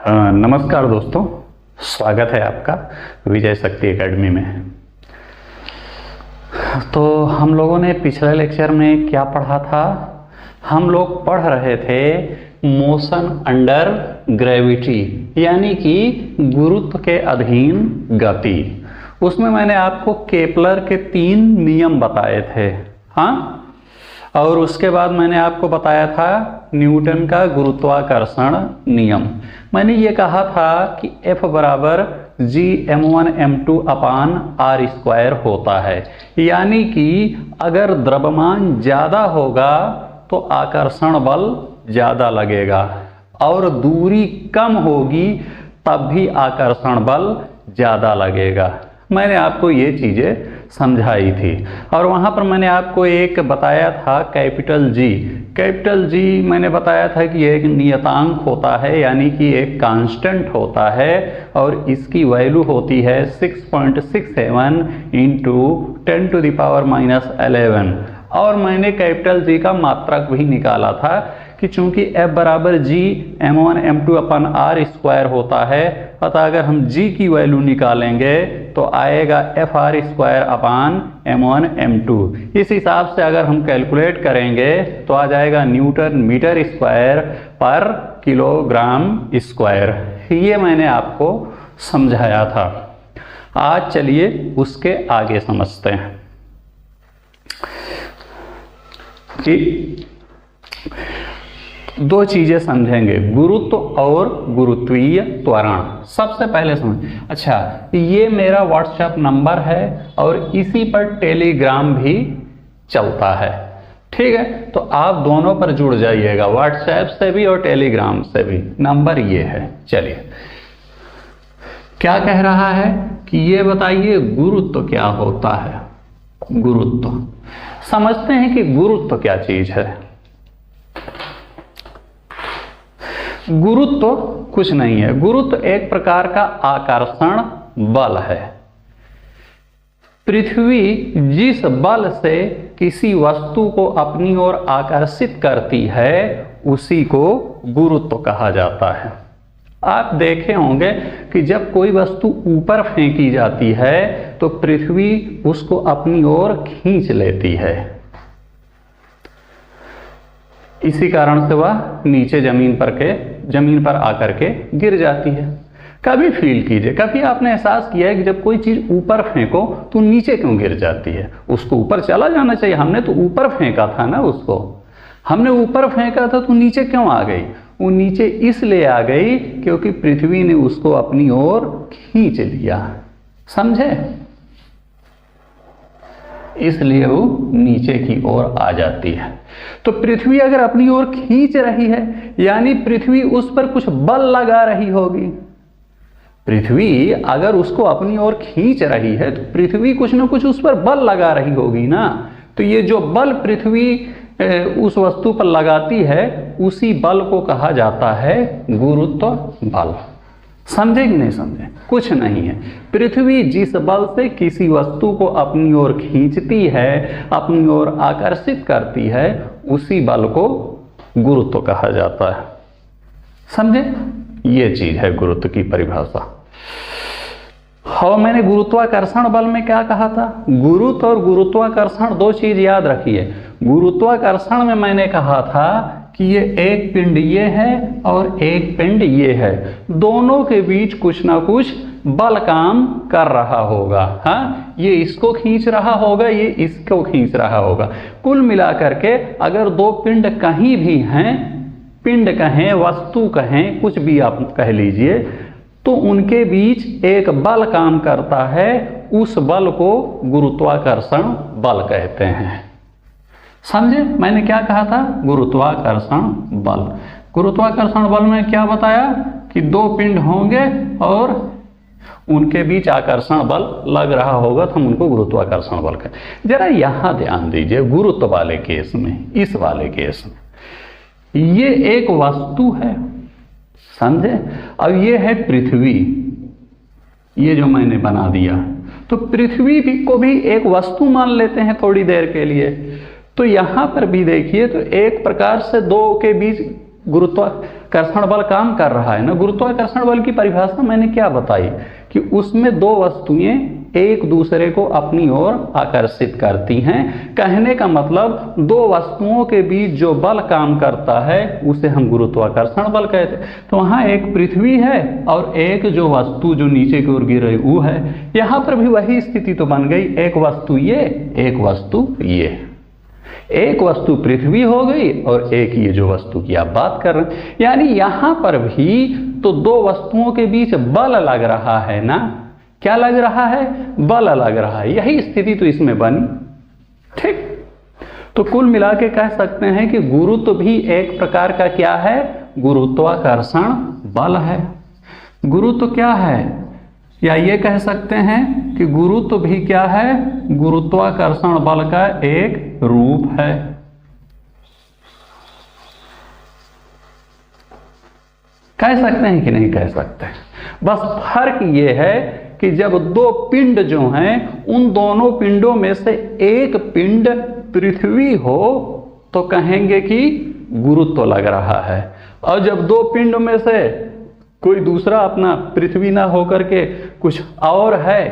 नमस्कार दोस्तों, स्वागत है आपका विजय शक्ति एकेडमी में। तो हम लोगों ने पिछले लेक्चर में क्या पढ़ा था? हम लोग पढ़ रहे थे मोशन अंडर ग्रेविटी, यानी कि गुरुत्व के अधीन गति। उसमें मैंने आपको केपलर के 3 नियम बताए थे, हाँ। और उसके बाद मैंने आपको बताया था न्यूटन का गुरुत्वाकर्षण नियम। मैंने ये कहा था कि F बराबर Gm1m2 अपान r स्क्वायर होता है, यानी कि अगर द्रव्यमान ज़्यादा होगा तो आकर्षण बल ज़्यादा लगेगा और दूरी कम होगी तब भी आकर्षण बल ज़्यादा लगेगा। मैंने आपको ये चीज़ें समझाई थी। और वहाँ पर मैंने आपको एक बताया था कैपिटल जी मैंने बताया था कि एक नियतांक होता है, यानी कि एक कांस्टेंट होता है और इसकी वैल्यू होती है 6.67 इंटू 10⁻⁻11। और मैंने कैपिटल जी का मात्रक भी निकाला था कि चूंकि F बराबर Gm1m2 अपन r स्क्वायर होता है, अतः अगर हम G की वैल्यू निकालेंगे तो आएगा Fr स्क्वायर अपान m1m2। इस हिसाब से अगर हम कैलकुलेट करेंगे तो आ जाएगा न्यूटन मीटर स्क्वायर पर किलोग्राम स्क्वायर। ये मैंने आपको समझाया था। आज चलिए उसके आगे समझते हैं कि 2 चीजें समझेंगे, गुरुत्व और गुरुत्वीय त्वरण। सबसे पहले समझ, अच्छा ये मेरा व्हाट्सएप नंबर है और इसी पर टेलीग्राम भी चलता है, ठीक है। तो आप दोनों पर जुड़ जाइएगा, व्हाट्सएप से भी और टेलीग्राम से भी। नंबर ये है। चलिए, क्या कह रहा है कि ये बताइए गुरुत्व क्या होता है। गुरुत्व समझते हैं कि गुरुत्व क्या चीज है। गुरुत्व कुछ नहीं है। गुरुत्व एक प्रकार का आकर्षण बल है। पृथ्वी जिस बल से किसी वस्तु को अपनी ओर आकर्षित करती है उसी को गुरुत्व कहा जाता है। आप देखे होंगे कि जब कोई वस्तु ऊपर फेंकी जाती है तो पृथ्वी उसको अपनी ओर खींच लेती है, इसी कारण से वह नीचे जमीन पर आकर के गिर जाती है। कभी फील कीजिए, कभी आपने एहसास किया है कि जब कोई चीज ऊपर फेंको तो नीचे क्यों गिर जाती है? उसको ऊपर चला जाना चाहिए, हमने तो ऊपर फेंका था ना, उसको हमने ऊपर फेंका था तो नीचे क्यों आ गई? वो नीचे इसलिए आ गई क्योंकि पृथ्वी ने उसको अपनी ओर खींच लिया, समझे? इसलिए वो नीचे की ओर आ जाती है। तो पृथ्वी अगर अपनी ओर खींच रही है यानी पृथ्वी उस पर कुछ बल लगा रही होगी। पृथ्वी अगर उसको अपनी ओर खींच रही है तो पृथ्वी कुछ ना कुछ उस पर बल लगा रही होगी ना। तो ये जो बल पृथ्वी उस वस्तु पर लगाती है उसी बल को कहा जाता है गुरुत्व बल। समझे कि नहीं समझे? कुछ नहीं है। पृथ्वी जिस बल से किसी वस्तु को अपनी ओर खींचती है, अपनी ओर आकर्षित करती है, उसी बल को गुरुत्व कहा जाता है। समझे? ये चीज है गुरुत्व की परिभाषा। और मैंने गुरुत्वाकर्षण बल में क्या कहा था? गुरुत्व और गुरुत्वाकर्षण 2 चीज याद रखिए। गुरुत्वाकर्षण में मैंने कहा था कि ये एक पिंड ये है और एक पिंड ये है, दोनों के बीच कुछ ना कुछ बल काम कर रहा होगा। हाँ, ये इसको खींच रहा होगा, ये इसको खींच रहा होगा। कुल मिलाकर के अगर 2 पिंड कहीं भी हैं, पिंड कहें, वस्तु कहें, कुछ भी आप कह लीजिए, तो उनके बीच एक बल काम करता है। उस बल को गुरुत्वाकर्षण बल कहते हैं। समझे मैंने क्या कहा था? गुरुत्वाकर्षण बल। गुरुत्वाकर्षण बल में क्या बताया कि 2 पिंड होंगे और उनके बीच आकर्षण बल लग रहा होगा तो हम उनको गुरुत्वाकर्षण बल कहते। जरा यहां ध्यान दीजिए, गुरुत्व वाले केस में, इस वाले केस में ये एक वस्तु है, समझे? अब ये है पृथ्वी, ये जो मैंने बना दिया, तो पृथ्वी को भी एक वस्तु मान लेते हैं थोड़ी देर के लिए। तो यहां पर भी देखिए, तो एक प्रकार से 2 के बीच गुरुत्वाकर्षण बल काम कर रहा है ना। गुरुत्वाकर्षण बल की परिभाषा मैंने क्या बताई कि उसमें दो वस्तुएं एक दूसरे को अपनी ओर आकर्षित करती हैं। कहने का मतलब दो वस्तुओं के बीच जो बल काम करता है उसे हम गुरुत्वाकर्षण बल कहते हैं। तो वहाँ एक पृथ्वी है और एक जो वस्तु जो नीचे की ओर गिर रही वो है। यहाँ पर भी वही स्थिति तो बन गई, एक वस्तु ये, एक वस्तु ये। एक वस्तु पृथ्वी हो गई और एक ये जो वस्तु की आप बात कर रहे हैं। यानी यहाँ पर भी तो दो वस्तुओं के बीच बल लग रहा है ना। क्या लग रहा है? बल लग रहा है। यही स्थिति तो इसमें बनी। ठीक, तो कुल मिला के कह सकते हैं कि गुरुत्व भी एक प्रकार का क्या है? गुरुत्वाकर्षण बल है। गुरुत्व क्या है? या ये कह सकते हैं कि गुरुत्व भी क्या है? गुरुत्वाकर्षण बल का एक रूप है। कह सकते हैं कि नहीं कह सकते? बस फर्क ये है कि जब दो पिंड जो हैं उन दोनों पिंडों में से एक पिंड पृथ्वी हो तो कहेंगे कि गुरुत्व लग रहा है, और जब दो पिंड में से कोई दूसरा अपना पृथ्वी ना होकर के कुछ और है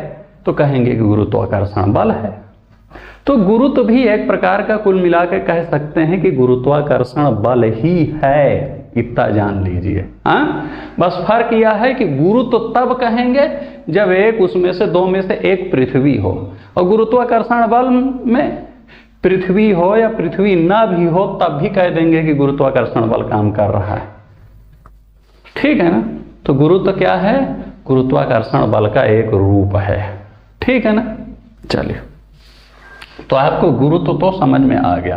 तो कहेंगे कि गुरुत्वाकर्षण बल है। तो गुरुत्व भी एक प्रकार का कुल मिला के कह सकते हैं कि गुरुत्वाकर्षण बल ही है, इतना जान लीजिए। हाँ, बस फर्क यह है कि गुरुत्व तब कहेंगे जब एक उसमें से दो में से एक पृथ्वी हो, और गुरुत्वाकर्षण बल में पृथ्वी हो या पृथ्वी ना भी हो तब भी कह देंगे कि गुरुत्वाकर्षण बल काम कर रहा है। ठीक है ना। तो गुरुत्व क्या है? गुरुत्वाकर्षण बल का एक रूप है। ठीक है ना। चलिए, तो आपको गुरुत्व तो समझ में आ गया।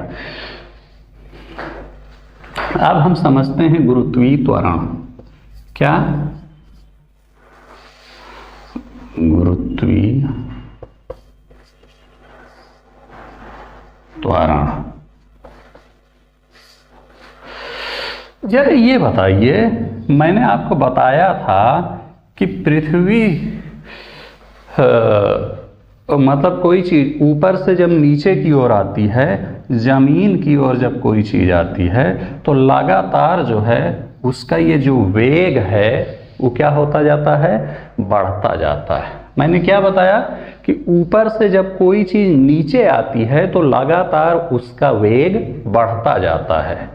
अब हम समझते हैं गुरुत्वीय त्वरण। क्या? गुरुत्वीय त्वरण। जरा ये बताइए, मैंने आपको बताया था कि पृथ्वी मतलब कोई चीज ऊपर से जब नीचे की ओर आती है, जमीन की ओर जब कोई चीज आती है तो लगातार जो है उसका ये जो वेग है वो क्या होता जाता है? बढ़ता जाता है। मैंने क्या बताया कि ऊपर से जब कोई चीज नीचे आती है तो लगातार उसका वेग बढ़ता जाता है।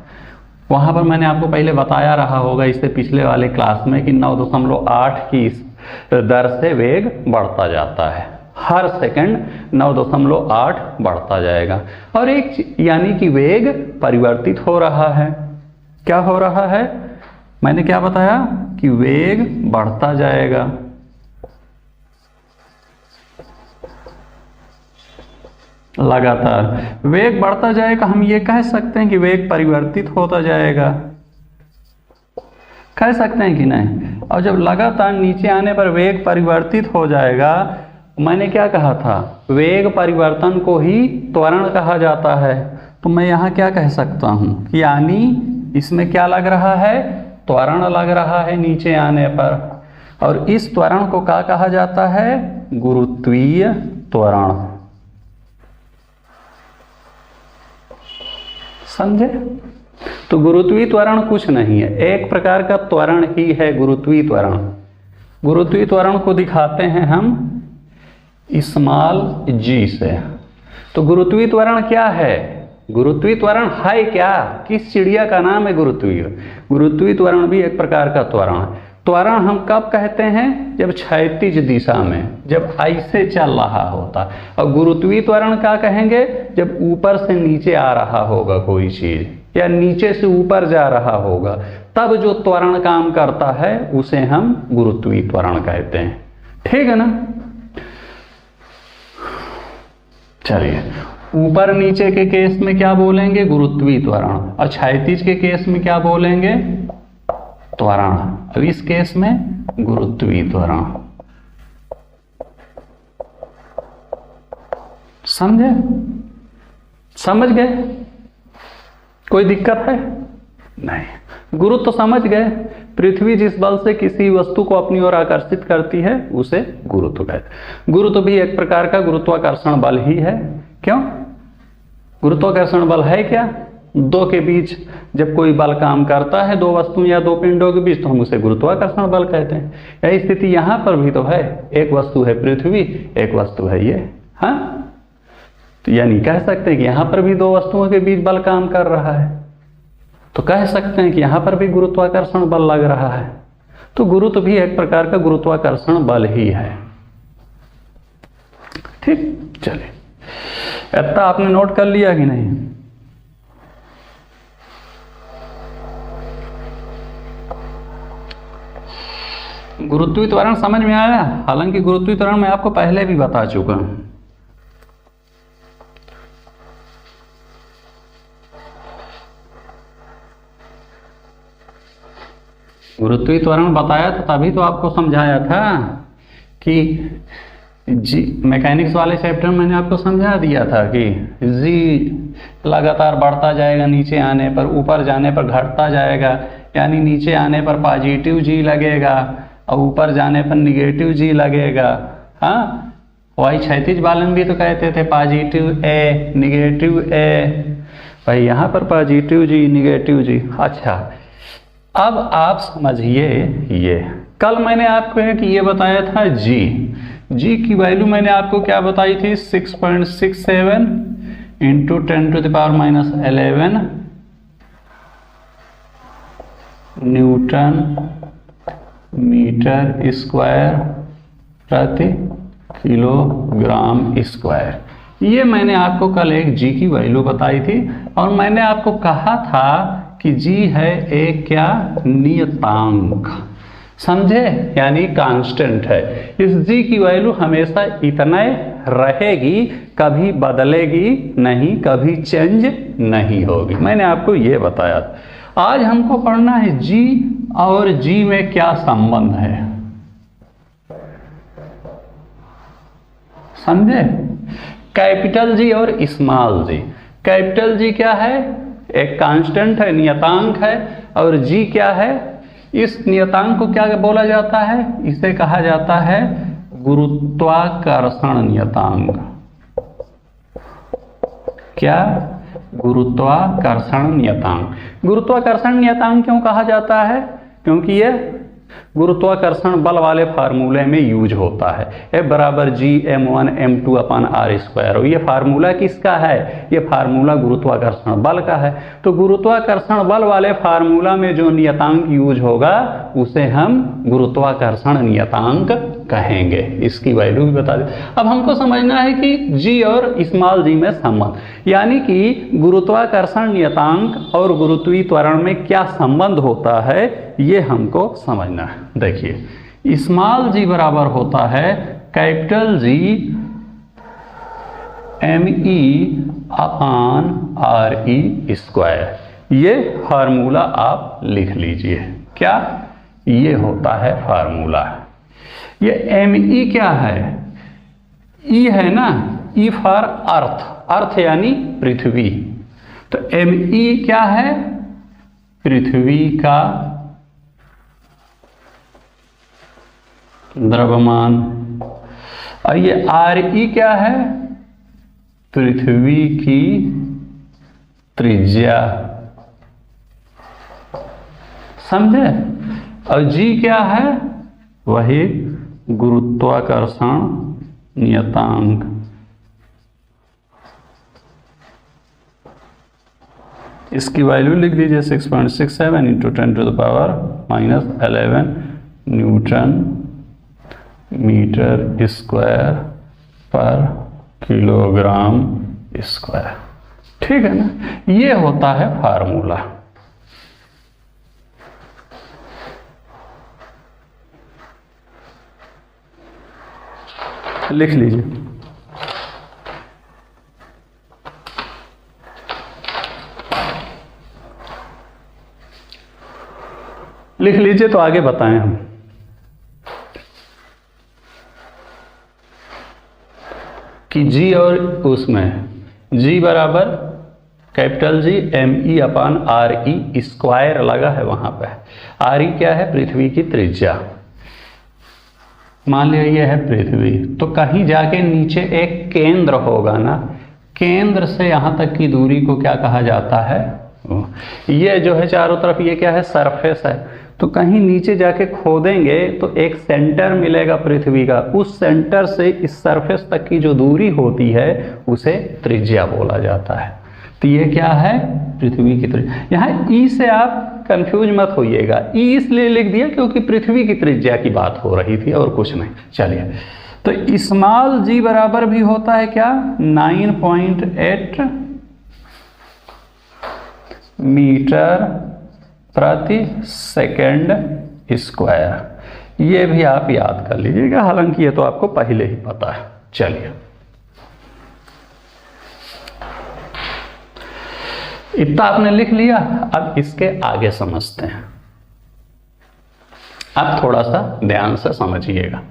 वहां पर मैंने आपको पहले बताया रहा होगा इससे पिछले वाले क्लास में कि 9.8 की दर से वेग बढ़ता जाता है। हर सेकंड 9.8 बढ़ता जाएगा। और एक यानी कि वेग परिवर्तित हो रहा है। क्या हो रहा है? मैंने क्या बताया कि वेग बढ़ता जाएगा। लगातार वेग बढ़ता जाएगा। हम ये कह सकते हैं कि वेग परिवर्तित होता जाएगा, कह सकते हैं कि नहीं? और जब लगातार नीचे आने पर वेग परिवर्तित हो जाएगा, मैंने क्या कहा था? वेग परिवर्तन को ही त्वरण कहा जाता है। तो मैं यहाँ क्या कह सकता हूँ कि यानी इसमें क्या लग रहा है? त्वरण लग रहा है नीचे आने पर, और इस त्वरण को क्या कहा जाता है? गुरुत्वीय त्वरण। समझे? तो गुरुत्वीय त्वरण कुछ नहीं है, एक प्रकार का त्वरण ही है गुरुत्वीय त्वरण। गुरुत्वीय त्वरण को दिखाते हैं हम स्मॉल जी से। तो गुरुत्वीय त्वरण क्या है? गुरुत्वीय त्वरण है क्या? किस चिड़िया का नाम है गुरुत्वीय? गुरुत्वीय त्वरण भी एक प्रकार का त्वरण है। त्वरण हम कब कहते हैं? जब क्षैतिज दिशा में, जब ऐसे चल रहा होता। और गुरुत्वीय त्वरण क्या कहेंगे? जब ऊपर से नीचे आ रहा होगा कोई चीज, या नीचे से ऊपर जा रहा होगा, तब जो त्वरण काम करता है उसे हम गुरुत्वीय त्वरण कहते हैं। ठीक है ना। चलिए, ऊपर नीचे के केस में क्या बोलेंगे? गुरुत्वीय त्वरण। और क्षैतिज के केस में क्या बोलेंगे? त्वरण। अब इस केस में गुरुत्वीय त्वरण। समझे? समझ गए? कोई दिक्कत है? नहीं। गुरुत्व तो समझ गए। पृथ्वी जिस बल से किसी वस्तु को अपनी ओर आकर्षित करती है उसे गुरुत्व कहते हैं। गुरुत्व भी एक प्रकार का गुरुत्वाकर्षण बल ही है। क्यों? गुरुत्वाकर्षण बल है क्या? दो के बीच जब कोई बल काम करता है, दो वस्तु या दो पिंडों के बीच, तो हम उसे गुरुत्वाकर्षण बल कहते हैं। यही स्थिति यहाँ पर भी तो है, एक वस्तु है पृथ्वी, एक वस्तु है ये, हाँ, तो यानी कह सकते हैं कि यहाँ पर भी दो वस्तुओं के बीच बल काम कर रहा है, तो कह सकते हैं कि यहाँ पर भी गुरुत्वाकर्षण बल लग रहा है। तो गुरुत्व भी एक प्रकार का गुरुत्वाकर्षण बल ही है। ठीक, चलिए, इतना आपने नोट कर लिया कि नहीं? गुरुत्वीय त्वरण समझ में आया? हालांकि गुरुत्वीय त्वरण मैं आपको पहले भी बता चुका हूं। गुरुत्वीय त्वरण बताया था, तभी तो आपको समझाया था कि जी मैकेनिक्स वाले चैप्टर में मैंने आपको समझा दिया था कि जी लगातार बढ़ता जाएगा, नीचे आने पर, ऊपर जाने पर घटता जाएगा, यानी नीचे आने पर पॉजिटिव जी लगेगा और ऊपर जाने पर निगेटिव जी लगेगा। हाँ, वही क्षैतिज बालन भी तो कहते थे पॉजिटिव ए निगेटिव ए, भाई यहाँ पर पॉजिटिव जी निगेटिव जी। अच्छा, अब आप समझिए, ये कल मैंने आपको है कि ये बताया था जी की वैल्यू मैंने आपको क्या बताई थी? 6.67 इंटू 10⁻⁻11 न्यूटन मीटर स्क्वायर प्रति किलोग्राम स्क्वायर। ये मैंने आपको कल एक जी की वैल्यू बताई थी, और मैंने आपको कहा था कि जी है एक क्या? नियतांक, समझे, यानी कांस्टेंट है। इस जी की वैल्यू हमेशा इतना रहेगी, कभी बदलेगी नहीं, कभी चेंज नहीं होगी। मैंने आपको ये बताया था। आज हमको पढ़ना है जी और जी में क्या संबंध है, समझे? कैपिटल जी और स्मॉल जी। कैपिटल जी क्या है? एक कांस्टेंट है, नियतांक है, और जी क्या है? इस नियतांक को क्या बोला जाता है? इसे कहा जाता है गुरुत्वाकर्षण नियतांक। क्या? गुरुत्वाकर्षण नियतांक। गुरुत्वाकर्षण नियतांक क्यों कहा जाता है? क्योंकि ये गुरुत्वाकर्षण बल वाले फार्मूले में यूज होता है। F=G m1m2/r²। और ये फार्मूला किसका है? ये फार्मूला गुरुत्वाकर्षण बल का है। तो गुरुत्वाकर्षण बल वाले फार्मूला में जो नियतांक यूज होगा उसे हम गुरुत्वाकर्षण नियतांक कहेंगे। इसकी वैल्यू भी बता दें। अब हमको समझना है कि जी और स्मॉल जी में संबंध, यानी कि गुरुत्वाकर्षण नियतांक और गुरुत्वीय त्वरण में क्या संबंध होता है, ये हमको समझना है। देखिए, स्मॉल जी बराबर होता है कैपिटल जी me/re²। ये फार्मूला आप लिख लीजिए। क्या? ये होता है फार्मूला। ये me क्या है? ई है ना, ई फॉर अर्थ, अर्थ यानी पृथ्वी। तो me क्या है? पृथ्वी का द्रव्यमान। और ये re क्या है? पृथ्वी की त्रिज्या, समझे? और g क्या है? वही गुरुत्वाकर्षण नियतांक। इसकी वैल्यू लिख दीजिए 6.67 इंटू 10⁻⁻11 न्यूटन मीटर स्क्वायर पर किलोग्राम स्क्वायर। ठीक है ना? ये होता है फार्मूला। लिख लीजिए। लिख लीजिए तो आगे बताएं हम। कि जी और उसमें जी बराबर कैपिटल जी me/re² लगा है वहां पे। re क्या है? पृथ्वी की त्रिज्या। मान लिया ये है पृथ्वी, तो कहीं जाके नीचे एक केंद्र होगा ना, केंद्र से यहां तक की दूरी को क्या कहा जाता है? ये जो है चारों तरफ ये क्या है, सरफेस है। तो कहीं नीचे जाके खोदेंगे तो एक सेंटर मिलेगा पृथ्वी का, उस सेंटर से इस सरफेस तक की जो दूरी होती है उसे त्रिज्या बोला जाता है। तो ये क्या है, पृथ्वी की त्रिज्या। यहाँ ई से आप कंफ्यूज मत होइएगा, ई इसलिए लिख दिया क्योंकि पृथ्वी की त्रिज्या की बात हो रही थी और कुछ नहीं। चलिए, तो स्मॉल जी बराबर भी होता है क्या, 9.8 मीटर प्रति सेकंड स्क्वायर। ये भी आप याद कर लीजिएगा, हालांकि ये तो आपको पहले ही पता है। चलिए, इतना आपने लिख लिया, अब इसके आगे समझते हैं। आप थोड़ा सा ध्यान से समझिएगा।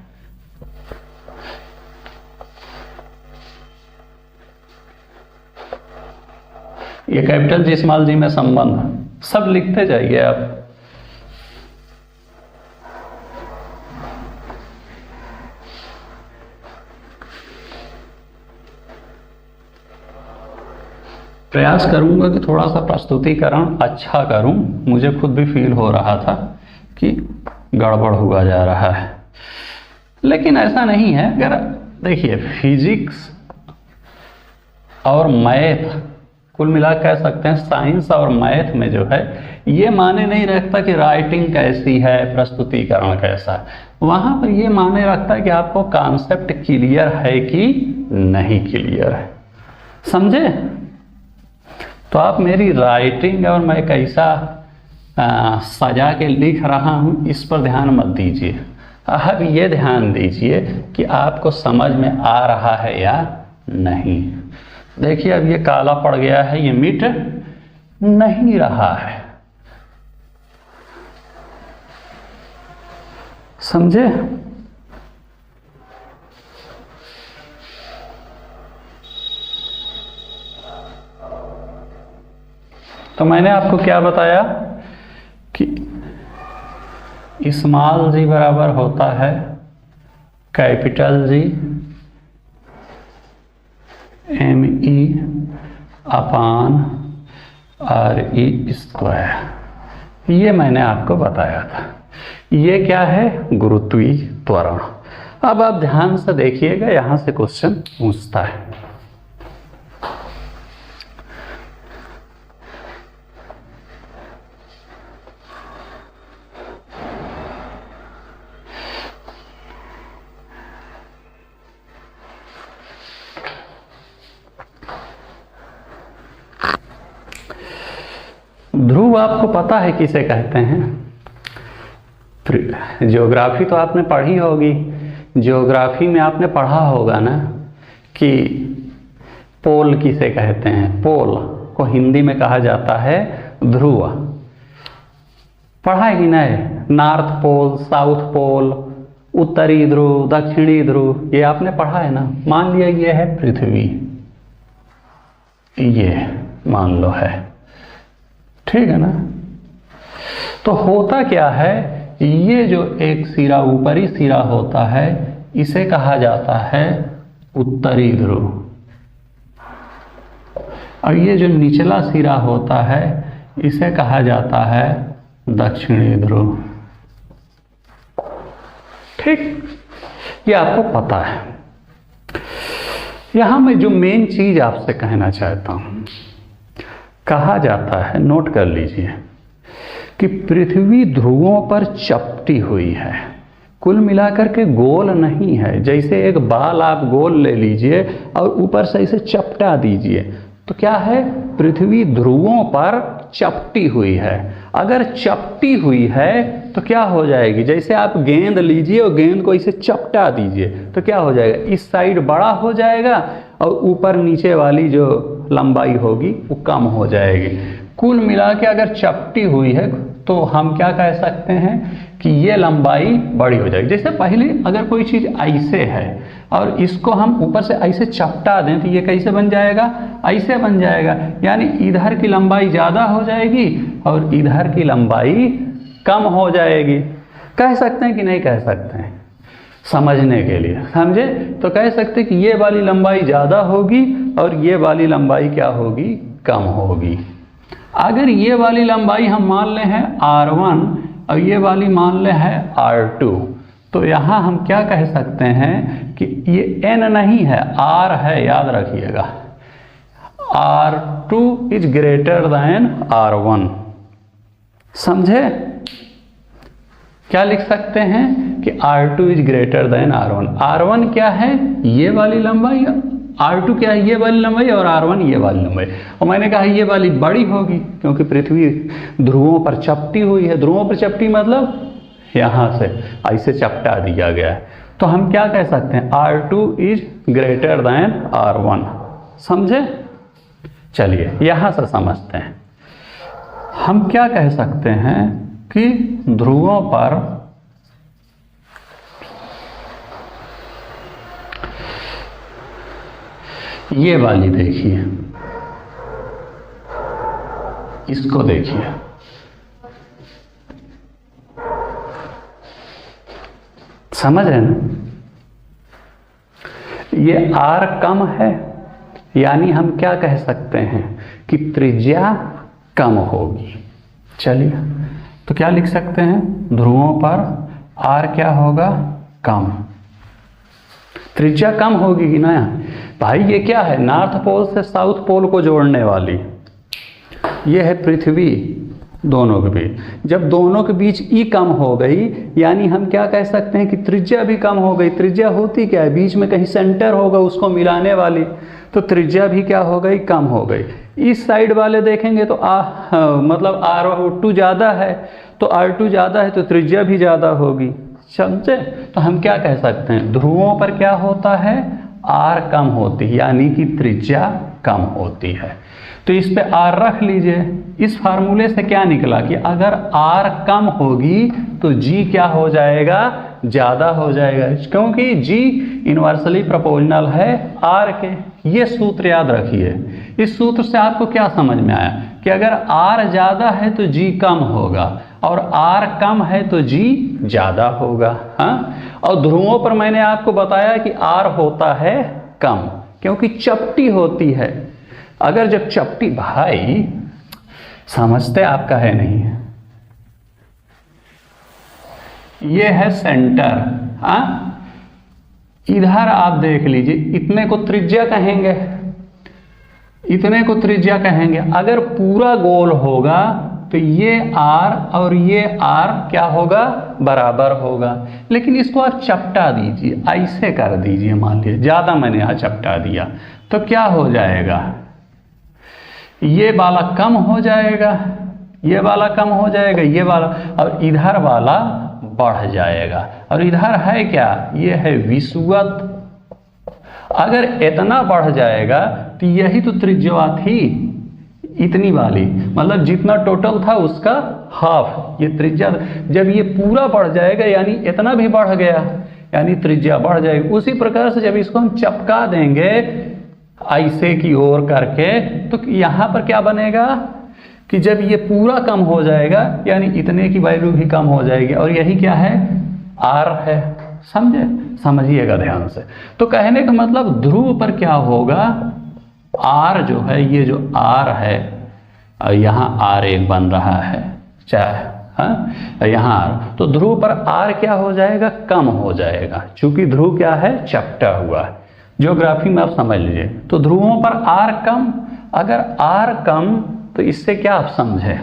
ये कैपिटल जी स्मॉल जी में संबंध सब लिखते जाइए आप। प्रयास करूंगा कि थोड़ा सा प्रस्तुतिकरण अच्छा करूं। मुझे खुद भी फील हो रहा था कि गड़बड़ हुआ जा रहा है, लेकिन ऐसा नहीं है। अगर देखिए, फिजिक्स और मैथ, कुल मिला कह सकते हैं साइंस और मैथ में जो है ये माने नहीं रखता कि राइटिंग कैसी है, प्रस्तुतिकरण कैसा है। वहां पर ये माने रखता है कि आपको कॉन्सेप्ट क्लियर है कि नहीं क्लियर है। समझे? तो आप मेरी राइटिंग और मैं कैसा सजा के लिख रहा हूं, इस पर ध्यान मत दीजिए। अब ये ध्यान दीजिए कि आपको समझ में आ रहा है या नहीं। देखिए, अब ये काला पड़ गया है, ये मिट नहीं रहा है। समझे? तो मैंने आपको क्या बताया कि स्मॉल जी बराबर होता है कैपिटल जी ME अपान RE स्क्वायर। ये मैंने आपको बताया था। ये क्या है, गुरुत्वीय त्वरण। अब आप ध्यान से देखिएगा, यहां से क्वेश्चन पूछता है। ध्रुव आपको पता है किसे कहते हैं? ज्योग्राफी तो आपने पढ़ी होगी। ज्योग्राफी में आपने पढ़ा होगा ना कि पोल किसे कहते हैं। पोल को हिंदी में कहा जाता है ध्रुव। पढ़ा है कि नहीं? नॉर्थ पोल, साउथ पोल, उत्तरी ध्रुव, दक्षिणी ध्रुव, ये आपने पढ़ा है ना। मान लिया ये है पृथ्वी, ये मान लो है, ठीक है ना। तो होता क्या है, ये जो एक सिरा ऊपरी सिरा होता है इसे कहा जाता है उत्तरी ध्रुव, और ये जो निचला सिरा होता है इसे कहा जाता है दक्षिणी ध्रुव। ठीक, ये आपको पता है। यहां मैं जो मेन चीज आपसे कहना चाहता हूं, कहा जाता है, नोट कर लीजिए, कि पृथ्वी ध्रुवों पर चपटी हुई है। कुल मिलाकर के गोल नहीं है। जैसे एक बाल आप गोल ले लीजिए और ऊपर से इसे चपटा दीजिए, तो क्या है, पृथ्वी ध्रुवों पर चपटी हुई है। अगर चपटी हुई है तो क्या हो जाएगी, जैसे आप गेंद लीजिए और गेंद को इसे चपटा दीजिए तो क्या हो जाएगा, इस साइड बड़ा हो जाएगा और ऊपर नीचे वाली जो लंबाई होगी वो कम हो जाएगी। कुल मिला के अगर चपटी हुई है तो हम क्या कह सकते हैं कि ये लंबाई बड़ी हो जाएगी। जैसे पहले अगर कोई चीज़ ऐसे है और इसको हम ऊपर से ऐसे चपटा दें तो ये कैसे बन जाएगा, ऐसे बन जाएगा। यानी इधर की लंबाई ज़्यादा हो जाएगी और इधर की लंबाई कम हो जाएगी। कह सकते हैं कि नहीं कह सकते हैं? समझने के लिए समझे तो कह सकते हैं कि ये वाली लंबाई ज़्यादा होगी और ये वाली लंबाई क्या होगी, कम होगी। अगर ये वाली लंबाई हम मान ले हैं R1 और ये वाली मान ले है R2, तो यहाँ हम क्या कह सकते हैं कि ये n नहीं है, R है, याद रखिएगा। R2 is greater than R1, समझे? क्या लिख सकते हैं कि R2 is greater than R1। R1 क्या है? ये वाली लंबाई, R2 क्या है? ये वाली लंबाई, और R1 ये वाली लंबाई। और मैंने कहा ये वाली बड़ी होगी क्योंकि पृथ्वी ध्रुवों पर चपटी हुई है। ध्रुवों पर चपटी मतलब यहाँ से ऐसे चपटा दिया गया है। तो हम क्या कह सकते हैं? R2 is greater than R1, समझे? चलिए यहाँ से समझते हैं। हम क्या कह सकते हैं कि ध्रुवों पर ये वाली देखिए, इसको देखिए, समझ रहे ना? ये R कम है, यानी हम क्या कह सकते हैं कि त्रिज्या कम होगी। चलिए, तो क्या लिख सकते हैं? ध्रुवों पर R क्या होगा? कम, त्रिज्या कम होगी कि ना। भाई ये क्या है? नॉर्थ पोल से साउथ पोल को जोड़ने वाली, ये है पृथ्वी, दोनों के बीच। जब दोनों के बीच ई कम हो गई, यानी हम क्या कह सकते हैं कि त्रिज्या भी कम हो गई। त्रिज्या होती क्या है? बीच में कहीं सेंटर होगा उसको मिलाने वाली, तो त्रिज्या भी क्या हो गई? कम हो गई। इस साइड वाले देखेंगे तो मतलब R2 ज़्यादा है, तो R2 ज़्यादा है तो त्रिज्या भी ज़्यादा होगी, समझे? तो हम क्या कह सकते हैं? ध्रुवों पर क्या होता है? R कम होती है, यानी कि त्रिज्या कम होती है। तो इस पे R रख लीजिए। इस फार्मूले से क्या निकला कि अगर R कम होगी तो G क्या हो जाएगा? ज़्यादा हो जाएगा, क्योंकि G इन्वर्सली प्रोपोर्शनल है R के। ये सूत्र याद रखिए। इस सूत्र से आपको क्या समझ में आया कि अगर R ज़्यादा है तो G कम होगा, और R कम है तो G ज़्यादा होगा। हाँ, और ध्रुवों पर मैंने आपको बताया कि R होता है कम, क्योंकि चपटी होती है। अगर जब चपटी, भाई समझते आपका है नहीं, ये है सेंटर। हाँ, इधर आप देख लीजिए, इतने को त्रिज्या कहेंगे, इतने को त्रिज्या कहेंगे। अगर पूरा गोल होगा तो ये R और ये R क्या होगा? बराबर होगा। लेकिन इसको आप चपटा दीजिए, ऐसे कर दीजिए, मान लीजिए ज़्यादा मैंने यहाँ चपटा दिया, तो क्या हो जाएगा? ये वाला कम हो जाएगा, ये वाला कम हो जाएगा, ये वाला, और इधर वाला बढ़ जाएगा। और इधर है क्या? ये है विषुवत। अगर इतना बढ़ जाएगा तो यही तो त्रिज्या थी, इतनी वाली, मतलब जितना टोटल था उसका हाफ ये त्रिज्या। जब ये पूरा बढ़ जाएगा, यानी इतना भी बढ़ गया, यानी त्रिज्या बढ़ जाएगी। उसी प्रकार से जब इसको हम चपका देंगे ऐसे की ओर करके, तो यहाँ पर क्या बनेगा कि जब ये पूरा कम हो जाएगा, यानी इतने की वैल्यू भी कम हो जाएगी, और यही क्या है? R है। समझे? समझिएगा ध्यान से। तो कहने का मतलब ध्रुव पर क्या होगा? R जो है, ये जो R है, और यहाँ R एक बन रहा है, चाहे हाँ यहाँ R, तो ध्रुव पर R क्या हो जाएगा? कम हो जाएगा, चूंकि ध्रुव क्या है? चपटा हुआ है। ज्योग्राफी में आप समझ लीजिए। तो ध्रुवों पर R कम, अगर R कम तो इससे क्या आप समझे?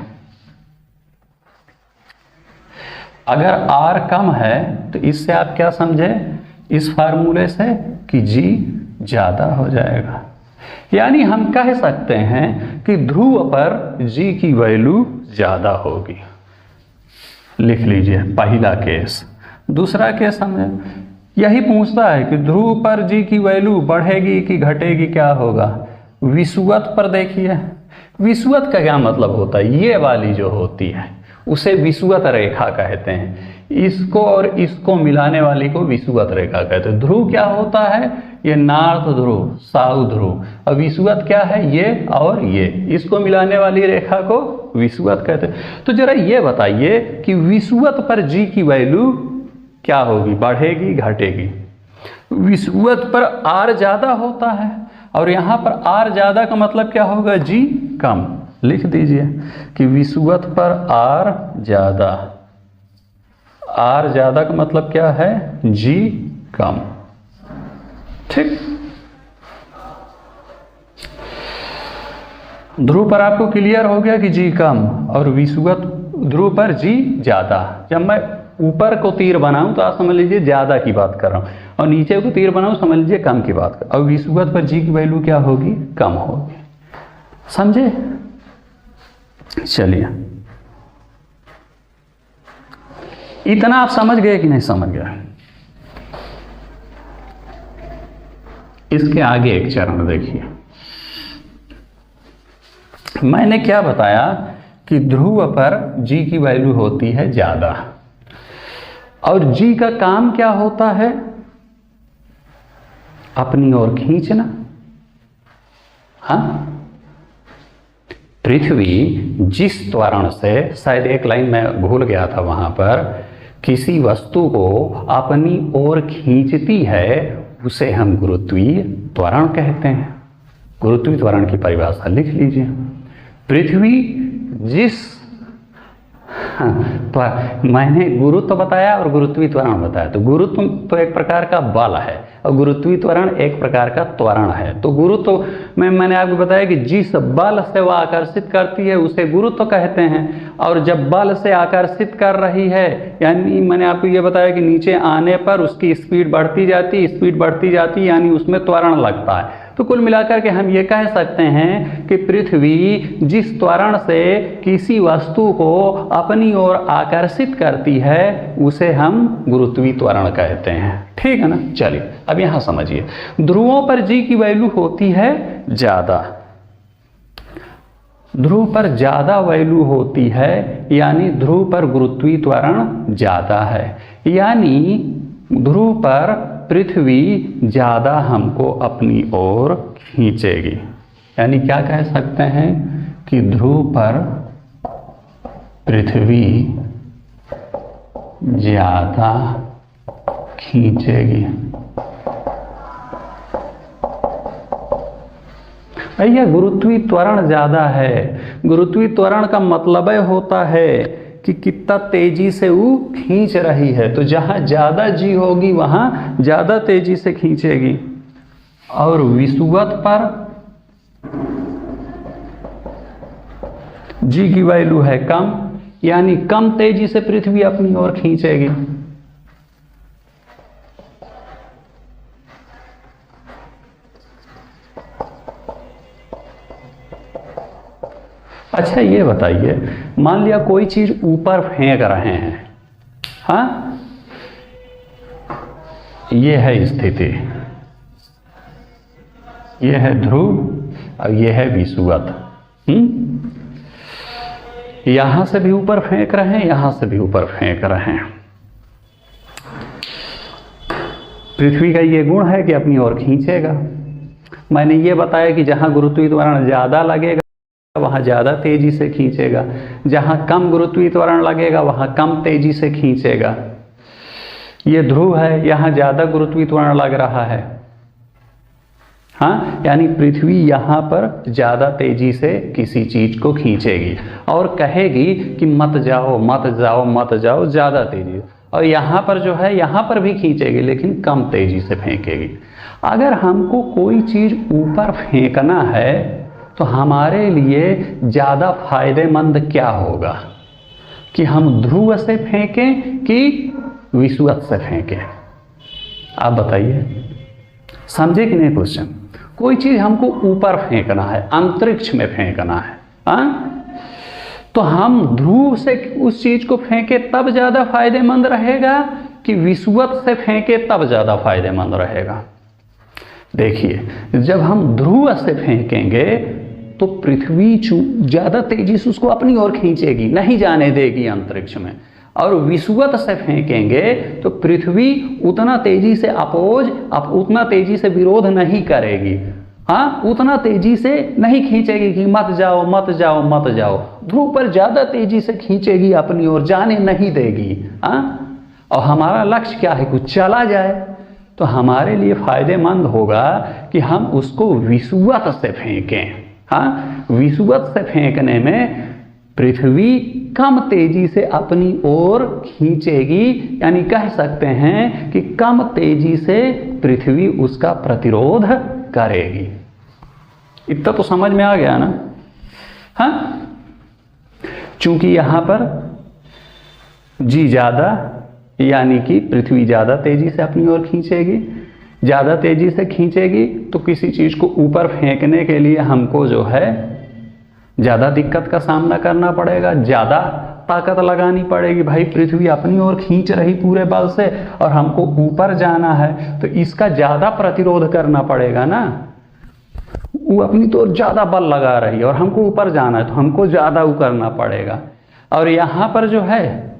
अगर R कम है तो इससे आप क्या समझे? इस फार्मूले से कि G ज़्यादा हो जाएगा। यानी हम कह सकते हैं कि ध्रुव पर G की वैल्यू ज़्यादा होगी। लिख लीजिए पहला केस। दूसरा केस हमें यही पूछता है कि ध्रुव पर G की वैल्यू बढ़ेगी कि घटेगी, क्या होगा? विषुवत पर देखिए, विषुवत का क्या मतलब होता है? ये वाली जो होती है उसे विषुवत रेखा कहते हैं। इसको और इसको मिलाने वाली को विषुवत रेखा कहते हैं। ध्रुव क्या होता है? ये नॉर्थ ध्रुव, साउथ ध्रुव, और विषुवत क्या है? ये और ये, इसको मिलाने वाली रेखा को विषुवत कहते हैं। तो जरा ये बताइए कि विषुवत पर G की वैल्यू क्या होगी? बढ़ेगी घटेगी? विषुवत पर R ज़्यादा होता है, और यहाँ पर R ज़्यादा का मतलब क्या होगा? G कम। लिख दीजिए कि विषुवत पर आर ज्यादा, आर ज्यादा का मतलब क्या है, जी कम। ठीक, ध्रुव पर आपको क्लियर हो गया कि जी कम और विषुवत ध्रुव पर जी ज्यादा। जब मैं ऊपर को तीर बनाऊं तो आप समझ लीजिए ज्यादा की बात कर रहा हूं, और नीचे को तीर बनाऊं समझ लीजिए कम की बात कर, और विषुवत पर जी की वैल्यू क्या होगी, कम होगी। समझे? चलिए, इतना आप समझ गए कि नहीं समझ गए? इसके आगे एक चरण देखिए। मैंने क्या बताया कि ध्रुव पर जी की वैल्यू होती है ज्यादा, और जी का काम क्या होता है, अपनी ओर खींचना। हाँ, पृथ्वी जिस त्वरण से, शायद एक लाइन मैं भूल गया था वहां पर, किसी वस्तु को अपनी ओर खींचती है उसे हम गुरुत्वीय त्वरण कहते हैं। गुरुत्वीय त्वरण की परिभाषा लिख लीजिए। पृथ्वी जिस, तो मैंने गुरुत्व बताया और गुरुत्वीय त्वरण बताया, तो गुरुत्व तो एक प्रकार का बल है और गुरुत्वीय त्वरण एक प्रकार का त्वरण है। तो गुरुत्व में मैंने आपको बताया कि जिस बल से वह आकर्षित करती है उसे गुरुत्व कहते हैं, और जब बल से आकर्षित कर रही है, यानी मैंने आपको ये बताया कि नीचे आने पर उसकी स्पीड बढ़ती जाती, यानी उसमें त्वरण लगता है। तो कुल मिलाकर के हम ये कह सकते हैं कि पृथ्वी जिस त्वरण से किसी वस्तु को अपनी ओर आकर्षित करती है उसे हम गुरुत्वीय त्वरण कहते हैं। ठीक है ना? चलिए अब यहां समझिए, ध्रुवों पर जी की वैल्यू होती है ज्यादा, ध्रुव पर ज्यादा वैल्यू होती है, यानी ध्रुव पर गुरुत्वीय त्वरण ज्यादा है, यानी ध्रुव पर पृथ्वी ज्यादा हमको अपनी ओर खींचेगी। यानी क्या कह सकते हैं कि ध्रुव पर पृथ्वी ज्यादा खींचेगी। भैया गुरुत्वीय त्वरण ज्यादा है, गुरुत्वीय त्वरण का मतलब होता है कि कितना तेजी से वो खींच रही है। तो जहां ज्यादा जी होगी वहां ज्यादा तेजी से खींचेगी, और विषुवत पर जी की वैल्यू है कम, यानी कम तेजी से पृथ्वी अपनी ओर खींचेगी। अच्छा ये बताइए, मान लिया कोई चीज ऊपर फेंक रहे हैं, हाँ, ये है स्थिति, ये है ध्रुव और ये है विषुवत। यहां से भी ऊपर फेंक रहे हैं, यहां से भी ऊपर फेंक रहे हैं। पृथ्वी का ये गुण है कि अपनी ओर खींचेगा। मैंने ये बताया कि जहां गुरुत्वीय त्वरण ज्यादा लगेगा वहां ज्यादा तेजी से खींचेगा, जहां कम गुरुत्वीय त्वरण लगेगा वहां कम तेजी से खींचेगा। ये ध्रुव है, यहां ज्यादा गुरुत्वीय त्वरण लग रहा है, हाँ, यानी पृथ्वी यहां पर ज्यादा तेजी से किसी चीज को खींचेगी और कहेगी कि मत जाओ मत जाओ मत जाओ, ज्यादा तेजी। और यहां पर जो है यहां पर भी खींचेगी लेकिन कम तेजी से फेंकेगी। अगर हमको कोई चीज ऊपर फेंकना है तो हमारे लिए ज्यादा फायदेमंद क्या होगा, कि हम ध्रुव से फेंकें कि विषुवत से फेंकें? आप बताइए, समझे कि नहीं क्वेश्चन? कोई चीज हमको ऊपर फेंकना है, अंतरिक्ष में फेंकना है, हाँ, तो हम ध्रुव से उस चीज को फेंके तब ज्यादा फायदेमंद रहेगा कि विषुवत से फेंके तब ज्यादा फायदेमंद रहेगा? देखिए, जब हम ध्रुव से फेंकेंगे तो पृथ्वी ज्यादा तेजी से उसको अपनी ओर खींचेगी, नहीं जाने देगी अंतरिक्ष में, और विषुवत से फेंकेंगे तो पृथ्वी उतना तेजी से उतना तेजी से विरोध नहीं करेगी, हाँ, उतना तेजी से नहीं खींचेगी कि मत जाओ मत जाओ मत जाओ। ध्रुव पर ज्यादा तेजी से खींचेगी अपनी ओर, जाने नहीं देगी, हाँ। और हमारा लक्ष्य क्या है, कुछ चला जाए, तो हमारे लिए फायदेमंद होगा कि हम उसको विषुवत से फेंकें, हाँ। विषुवत से फेंकने में पृथ्वी कम तेजी से अपनी ओर खींचेगी, यानी कह सकते हैं कि कम तेजी से पृथ्वी उसका प्रतिरोध करेगी। इतना तो समझ में आ गया ना। हाँ, चूंकि यहां पर जी ज्यादा, यानी कि पृथ्वी ज्यादा तेजी से अपनी ओर खींचेगी, ज्यादा तेजी से खींचेगी तो किसी चीज को ऊपर फेंकने के लिए हमको जो है ज्यादा दिक्कत का सामना करना पड़ेगा, ज्यादा ताकत लगानी पड़ेगी। भाई पृथ्वी अपनी ओर खींच रही पूरे बल से और हमको ऊपर जाना है तो इसका ज्यादा प्रतिरोध करना पड़ेगा ना। वो अपनी तो ज्यादा बल लगा रही है और हमको ऊपर जाना है तो हमको ज्यादा वो करना पड़ेगा। और यहाँ पर जो है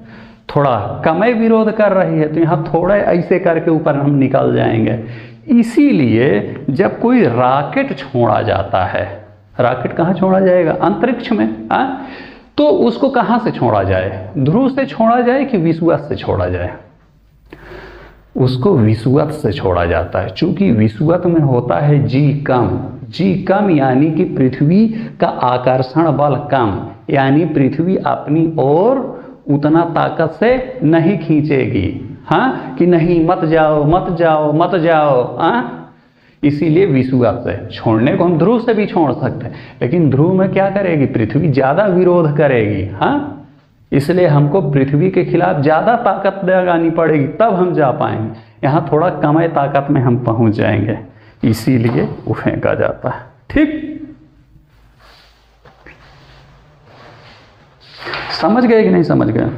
थोड़ा कम विरोध कर रही है तो यहाँ थोड़ा ऐसे करके ऊपर हम निकल जाएंगे। इसीलिए जब कोई रॉकेट छोड़ा जाता है, रॉकेट कहाँ छोड़ा जाएगा? अंतरिक्ष में। तो उसको कहाँ से छोड़ा जाए? ध्रुव से छोड़ा जाए कि विषुवत से छोड़ा जाए? उसको विषुवत से छोड़ा जाता है, चूंकि विषुवत में होता है जी कम। जी कम यानी कि पृथ्वी का आकर्षण बल कम, यानी पृथ्वी अपनी ओर उतना ताकत से नहीं खींचेगी। हाँ, कि नहीं मत जाओ मत जाओ मत जाओ। इसीलिए विषुवत से छोड़ने को हम ध्रुव से भी छोड़ सकते हैं, लेकिन ध्रुव में क्या करेगी? पृथ्वी ज्यादा विरोध करेगी। हाँ, इसलिए हमको पृथ्वी के खिलाफ ज्यादा ताकत लगानी पड़ेगी, तब हम जा पाएंगे। यहाँ थोड़ा कम ताकत में हम पहुंच जाएंगे, इसीलिए वो फेंका जाता है। ठीक, समझ गए कि नहीं समझ गए?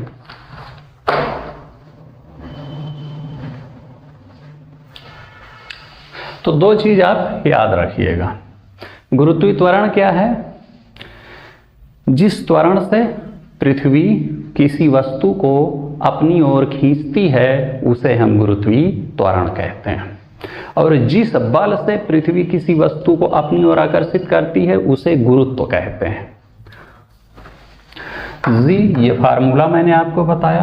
तो दो चीज आप याद रखिएगा। गुरुत्वीय त्वरण क्या है? जिस त्वरण से पृथ्वी किसी वस्तु को अपनी ओर खींचती है उसे हम गुरुत्वीय त्वरण कहते हैं, और जिस बल से पृथ्वी किसी वस्तु को अपनी ओर आकर्षित करती है उसे गुरुत्व कहते हैं। जी, ये फार्मूला मैंने आपको बताया।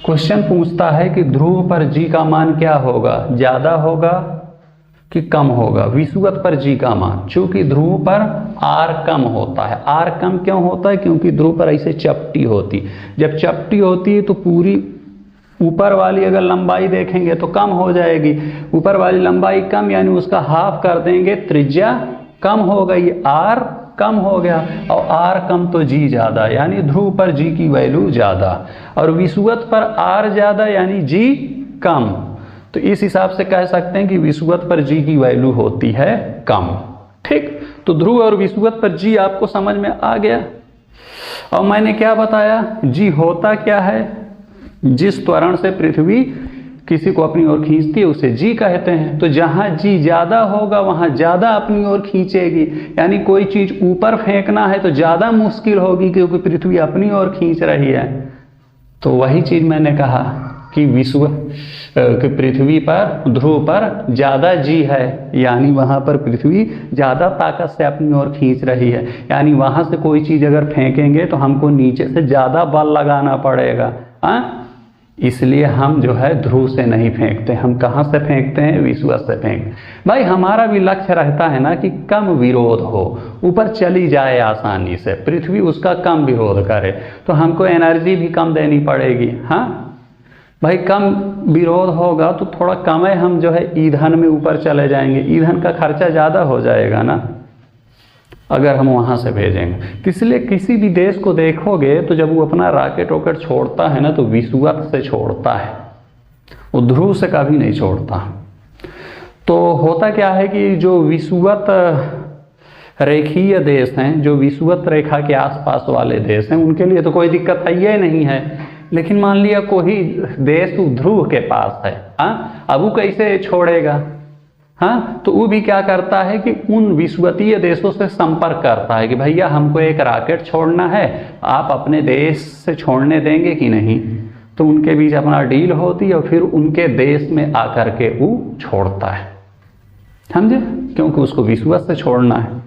क्वेश्चन पूछता है कि ध्रुव पर जी का मान क्या होगा? ज्यादा होगा कि कम होगा? विषुवत पर जी का मान, चूंकि ध्रुव पर आर कम होता है। आर कम क्यों होता है? क्योंकि ध्रुव पर ऐसे चपटी होती, जब चपटी होती है तो पूरी ऊपर वाली अगर लंबाई देखेंगे तो कम हो जाएगी। ऊपर वाली लंबाई कम यानी उसका हाफ कर देंगे, त्रिज्या कम हो गई, आर कम हो गया, और आर कम तो जी ज्यादा, यानी ध्रुव पर जी की वैल्यू ज्यादा, और विषुवत पर आर ज्यादा यानी जी कम। तो इस हिसाब से कह सकते हैं कि विषुवत पर जी की वैल्यू होती है कम। ठीक, तो ध्रुव और विषुवत पर जी आपको समझ में आ गया। और मैंने क्या बताया? जी होता क्या है? जिस त्वरण से पृथ्वी किसी को अपनी ओर खींचती है उसे जी कहते हैं। तो जहां जी ज्यादा होगा वहां ज्यादा अपनी ओर खींचेगी, यानी कोई चीज ऊपर फेंकना है तो ज्यादा मुश्किल होगी क्योंकि पृथ्वी अपनी ओर खींच रही है। तो वही चीज मैंने कहा कि कि पृथ्वी पर, ध्रुव पर ज्यादा जी है, यानी वहां पर पृथ्वी ज्यादा ताकत से अपनी ओर खींच रही है, यानी वहां से कोई चीज अगर फेंकेंगे तो हमको नीचे से ज्यादा बल लगाना पड़ेगा। इसलिए हम जो है ध्रुव से नहीं फेंकते, हम कहाँ से फेंकते हैं? विषुवत से फेंकते। भाई हमारा भी लक्ष्य रहता है ना कि कम विरोध हो, ऊपर चली जाए आसानी से, पृथ्वी उसका कम विरोध करे, तो हमको एनर्जी भी कम देनी पड़ेगी। हाँ भाई, कम विरोध होगा तो थोड़ा कम है, हम जो है ईंधन में ऊपर चले जाएंगे, ईंधन का खर्चा ज़्यादा हो जाएगा ना अगर हम वहाँ से भेजेंगे। तो इसलिए किसी भी देश को देखोगे तो जब वो अपना रॉकेट वॉकेट छोड़ता है ना तो विषुवत से छोड़ता है, वो ध्रुव से कभी नहीं छोड़ता। तो होता क्या है कि जो विषुवत रेखीय देश हैं, जो विषुवत रेखा के आसपास वाले देश हैं, उनके लिए तो कोई दिक्कत है ही नहीं है। लेकिन मान लिया कोई देश ध्रुव के पास है, अब वो कैसे छोड़ेगा? हाँ, तो वो भी क्या करता है कि उन विषुवतीय देशों से संपर्क करता है कि भैया हमको एक रॉकेट छोड़ना है, आप अपने देश से छोड़ने देंगे कि नहीं? तो उनके बीच अपना डील होती है और फिर उनके देश में आकर के वो छोड़ता है, समझे? क्योंकि उसको विषुवत से छोड़ना है।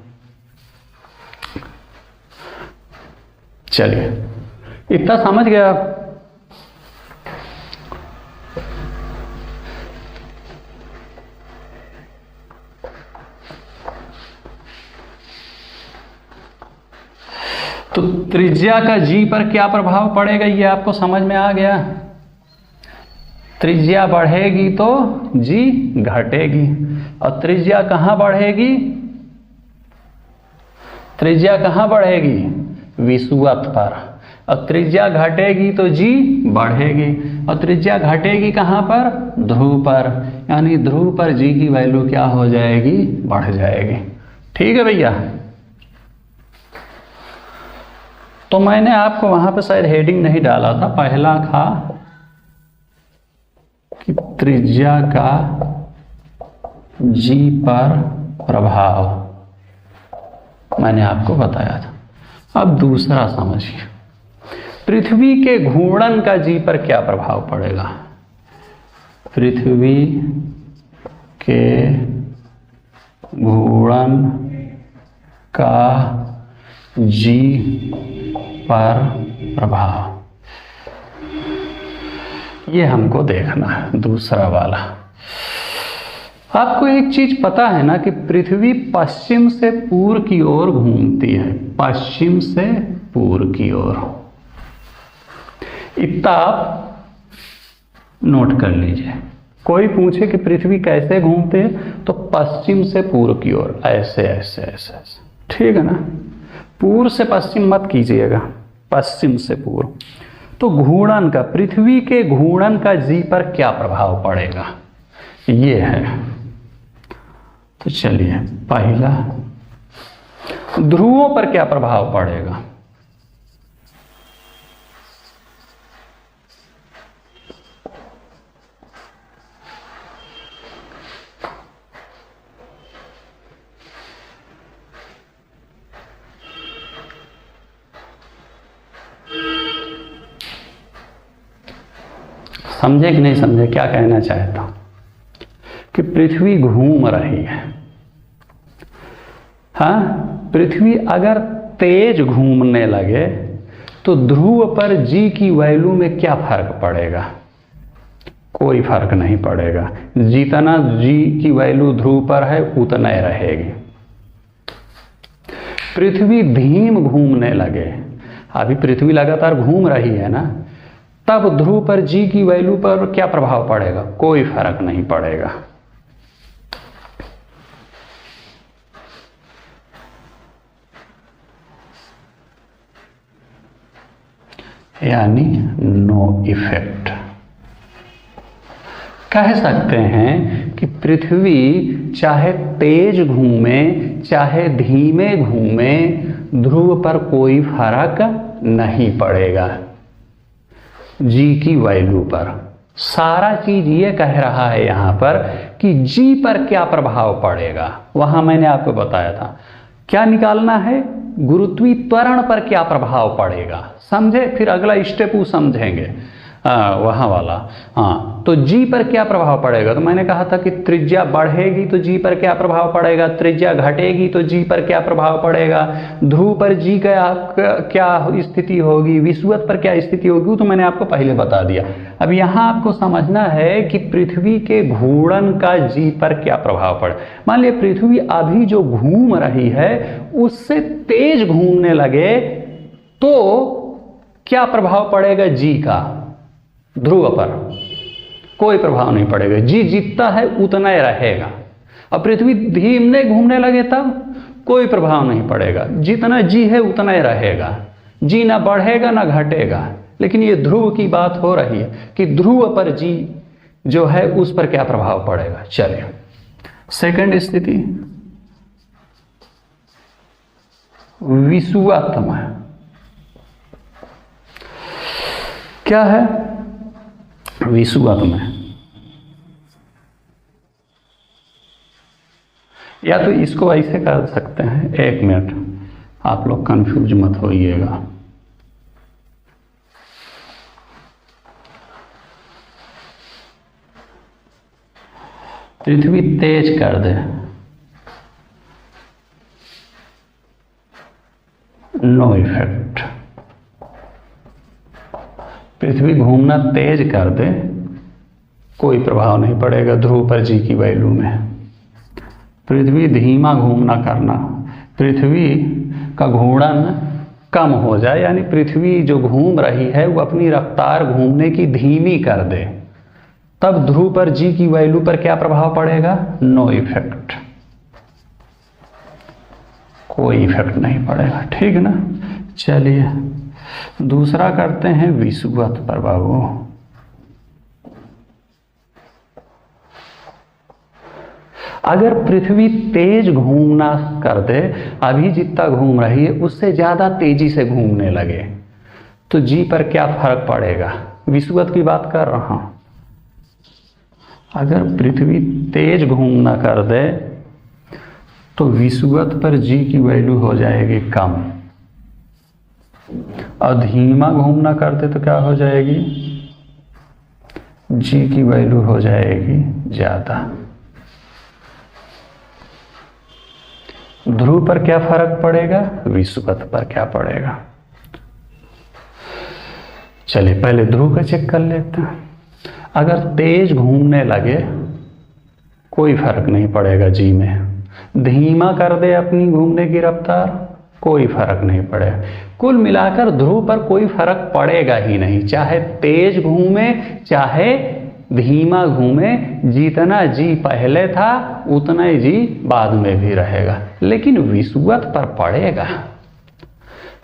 चलिए, इतना समझ गया आप? तो त्रिज्या का जी पर क्या प्रभाव पड़ेगा, ये आपको समझ में आ गया। त्रिज्या बढ़ेगी तो जी घटेगी, और त्रिज्या कहाँ बढ़ेगी, त्रिज्या कहाँ बढ़ेगी, विषुवत पर, और त्रिज्या घटेगी तो जी बढ़ेगी, और त्रिज्या घटेगी कहाँ पर, ध्रुव पर, यानी ध्रुव पर जी की वैल्यू क्या हो जाएगी, बढ़ जाएगी। ठीक है भैया। तो मैंने आपको वहां पर शायद हेडिंग नहीं डाला था, पहला था कि त्रिज्या का जी पर प्रभाव, मैंने आपको बताया था। अब दूसरा समझिए, पृथ्वी के घूर्णन का जी पर क्या प्रभाव पड़ेगा, पृथ्वी के घूर्णन का जी पर प्रभाव, ये हमको देखना है। दूसरा वाला, आपको एक चीज पता है ना कि पृथ्वी पश्चिम से पूर्व की ओर घूमती है, पश्चिम से पूर्व की ओर। इतना आप नोट कर लीजिए। कोई पूछे कि पृथ्वी कैसे घूमते हैं, तो पश्चिम से पूर्व की ओर, ऐसे ऐसे ऐसे ऐसे, ठीक है ना। पूर्व से पश्चिम मत कीजिएगा, पश्चिम से पूर्व। तो घूर्णन का, पृथ्वी के घूर्णन का जी पर क्या प्रभाव पड़ेगा, ये है। तो चलिए, पहला, ध्रुवों पर क्या प्रभाव पड़ेगा, समझे कि नहीं समझे क्या कहना चाहता हूं, कि पृथ्वी घूम रही है। हाँ, पृथ्वी अगर तेज घूमने लगे तो ध्रुव पर जी की वैल्यू में क्या फर्क पड़ेगा, कोई फर्क नहीं पड़ेगा। जितना जी की वैल्यू ध्रुव पर है उतना ही रहेगी। पृथ्वी धीम घूमने लगे, अभी पृथ्वी लगातार घूम रही है ना, तब ध्रुव पर जी की वैल्यू पर क्या प्रभाव पड़ेगा, कोई फर्क नहीं पड़ेगा। यानी नो इफेक्ट। कह सकते हैं कि पृथ्वी चाहे तेज घूमे चाहे धीमे घूमे, ध्रुव पर कोई फर्क नहीं पड़ेगा जी की वैल्यू पर। सारा चीज ये कह रहा है यहां पर कि जी पर क्या प्रभाव पड़ेगा, वहां मैंने आपको बताया था क्या निकालना है, गुरुत्वीकरण पर क्या प्रभाव पड़ेगा, समझे। फिर अगला स्टेप वो समझेंगे, वहां वाला। हाँ, तो जी पर क्या प्रभाव पड़ेगा, तो मैंने कहा था कि त्रिज्या बढ़ेगी तो जी पर क्या प्रभाव पड़ेगा, त्रिज्या घटेगी तो जी पर क्या प्रभाव पड़ेगा, ध्रुव पर जी का क्या स्थिति होगी, विषुवत पर क्या स्थिति होगी, तो मैंने आपको पहले बता दिया। अब यहाँ आपको समझना है कि पृथ्वी के घूर्णन का जी पर क्या प्रभाव पड़े। मान लिया पृथ्वी अभी जो घूम रही है उससे तेज घूमने लगे तो क्या प्रभाव पड़ेगा जी का, ध्रुव पर कोई प्रभाव नहीं पड़ेगा, जी जितना है उतना ही रहेगा। अब पृथ्वी धीमे घूमने लगे तब कोई प्रभाव नहीं पड़ेगा, जितना जी है उतना ही रहेगा, जी ना बढ़ेगा ना घटेगा। लेकिन ये ध्रुव की बात हो रही है कि ध्रुव पर जी जो है उस पर क्या प्रभाव पड़ेगा। चलिए, सेकंड स्थिति, विषुवत में क्या है, विषुवत में या तो इसको ऐसे कर सकते हैं, एक मिनट आप लोग कंफ्यूज मत होइएगा। पृथ्वी तेज कर दे, नो इफेक्ट। पृथ्वी घूमना तेज कर दे, कोई प्रभाव नहीं पड़ेगा ध्रुव पर जी की वैल्यू में। पृथ्वी धीमा घूमना करना, पृथ्वी का घूर्णन कम हो जाए, यानी पृथ्वी जो घूम रही है वो अपनी रफ्तार घूमने की धीमी कर दे, तब ध्रुव पर जी की वैल्यू पर क्या प्रभाव पड़ेगा? नो इफेक्ट, कोई इफेक्ट नहीं पड़ेगा। ठीक ना। चलिए दूसरा करते हैं विषुवत पर बाबू। अगर पृथ्वी तेज घूमना कर दे, अभी जितना घूम रही है उससे ज्यादा तेजी से घूमने लगे, तो जी पर क्या फर्क पड़ेगा? विषुवत की बात कर रहा हूं। अगर पृथ्वी तेज घूमना कर दे तो विषुवत पर जी की वैल्यू हो जाएगी कम, और धीमा घूमना कर दे तो क्या हो जाएगी? जी की वैल्यू हो जाएगी ज्यादा। ध्रुव पर क्या फर्क पड़ेगा? विषुवत पर क्या पड़ेगा? चलिए पहले ध्रुव का चेक कर लेते हैं। अगर तेज घूमने लगे कोई फर्क नहीं पड़ेगा जी में, धीमा कर दे अपनी घूमने की रफ्तार, कोई फर्क नहीं पड़ेगा। कुल मिलाकर ध्रुव पर कोई फर्क पड़ेगा ही नहीं, चाहे तेज घूमे चाहे धीमा घूमे, जितना जी पहले था उतना ही जी बाद में भी रहेगा। लेकिन विषुवत पर पड़ेगा,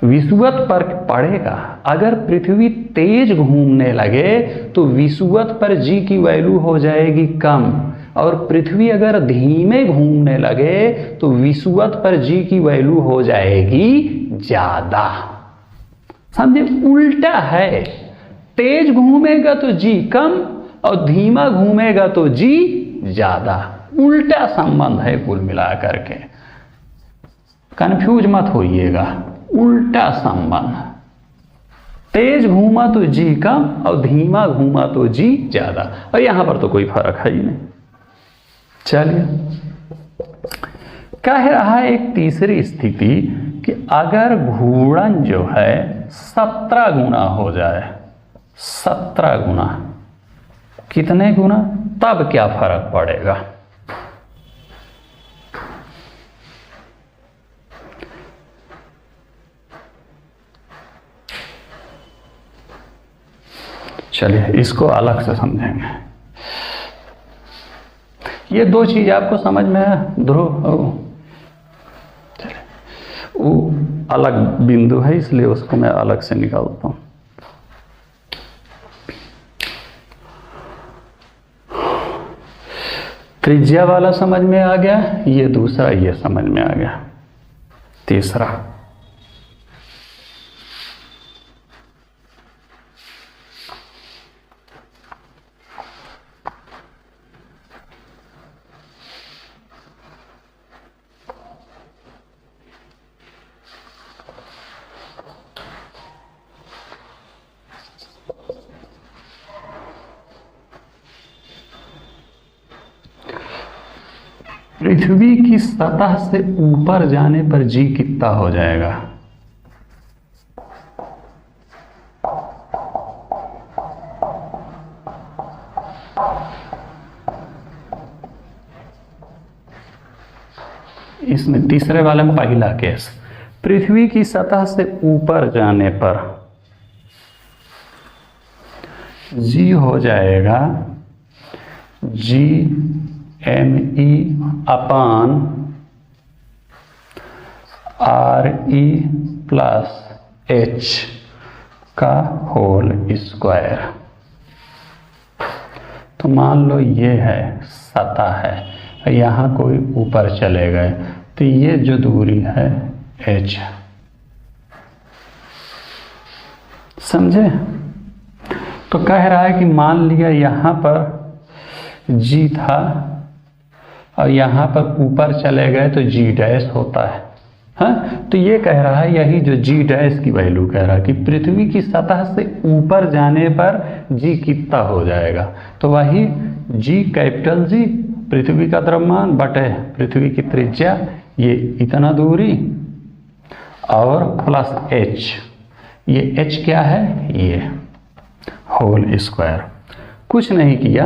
विषुवत पर पड़ेगा। अगर पृथ्वी तेज घूमने लगे तो विषुवत पर जी की वैल्यू हो जाएगी कम, और पृथ्वी अगर धीमे घूमने लगे तो विषुवत पर जी की वैल्यू हो जाएगी ज्यादा। समझे? उल्टा है, तेज घूमेगा तो जी कम और धीमा घूमेगा तो जी ज्यादा। उल्टा संबंध है कुल मिलाकर के, कंफ्यूज मत होइएगा। उल्टा संबंध, तेज घूमा तो जी कम और धीमा घूमा तो जी ज्यादा, और यहां पर तो कोई फर्क है ही नहीं। चलिए कह रहा है एक तीसरी स्थिति कि अगर घूर्णन जो है 17 गुना हो जाए, 17 गुना, कितने गुना? तब क्या फर्क पड़ेगा? चलिए इसको अलग से समझेंगे। ये दो चीज आपको समझ में है। ध्रुव चलिए वो अलग बिंदु है, इसलिए उसको मैं अलग से निकालता हूं। त्रिज्या वाला समझ में आ गया, ये दूसरा ये समझ में आ गया। तीसरा पृथ्वी की सतह से ऊपर जाने पर जी कितना हो जाएगा? इसमें तीसरे वाले में पहला केस, पृथ्वी की सतह से ऊपर जाने पर जी हो जाएगा जी ME अपान RE प्लस H का होल स्क्वायर। तो मान लो ये है सतह है, यहाँ कोई ऊपर चले गए तो ये जो दूरी है H, समझे? तो कह रहा है कि मान लिया यहाँ पर G था और यहाँ पर ऊपर चले गए तो G डैश होता है। हाँ, तो ये कह रहा है, यही जो G डैश की वैल्यू कह रहा है कि पृथ्वी की सतह से ऊपर जाने पर G कितना हो जाएगा। तो वही G कैपिटल G पृथ्वी का द्रव्यमान बटे पृथ्वी की त्रिज्या, ये इतना दूरी, और प्लस H, ये H क्या है? ये होल स्क्वायर। कुछ नहीं किया,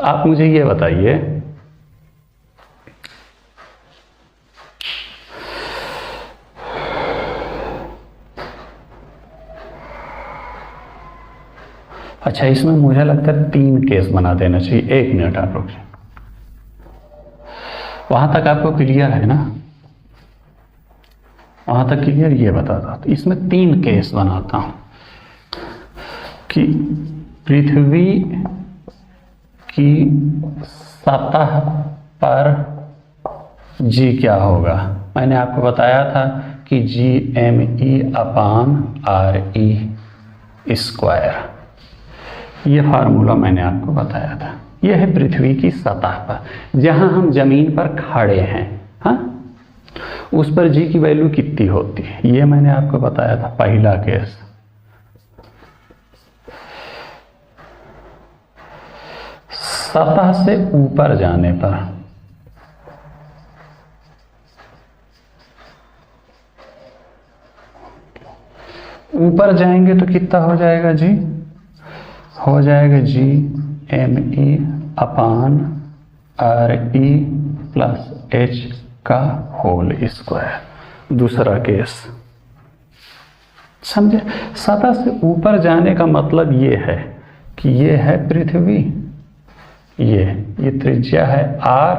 आप मुझे ये बताइए अच्छा, इसमें मुझे लगता है 3 केस बना देना चाहिए। 1 मिनट आप रुक जाइए। वहां तक आपको क्लियर है ना? वहां तक क्लियर? ये बताता तो इसमें 3 केस बनाता हूं कि पृथ्वी की सतह पर जी क्या होगा। मैंने आपको बताया था कि GME/RE²। ये फार्मूला मैंने आपको बताया था। यह है पृथ्वी की सतह पर, जहां हम जमीन पर खड़े हैं। हाँ, उस पर जी की वैल्यू कितनी होती है, ये मैंने आपको बताया था। पहला केस, सतह से ऊपर जाने पर ऊपर जाएंगे तो कितना हो जाएगा जी? हो जाएगा GME/RE+H²। दूसरा केस समझे? सतह से ऊपर जाने का मतलब ये है कि ये है पृथ्वी, ये त्रिज्या है R।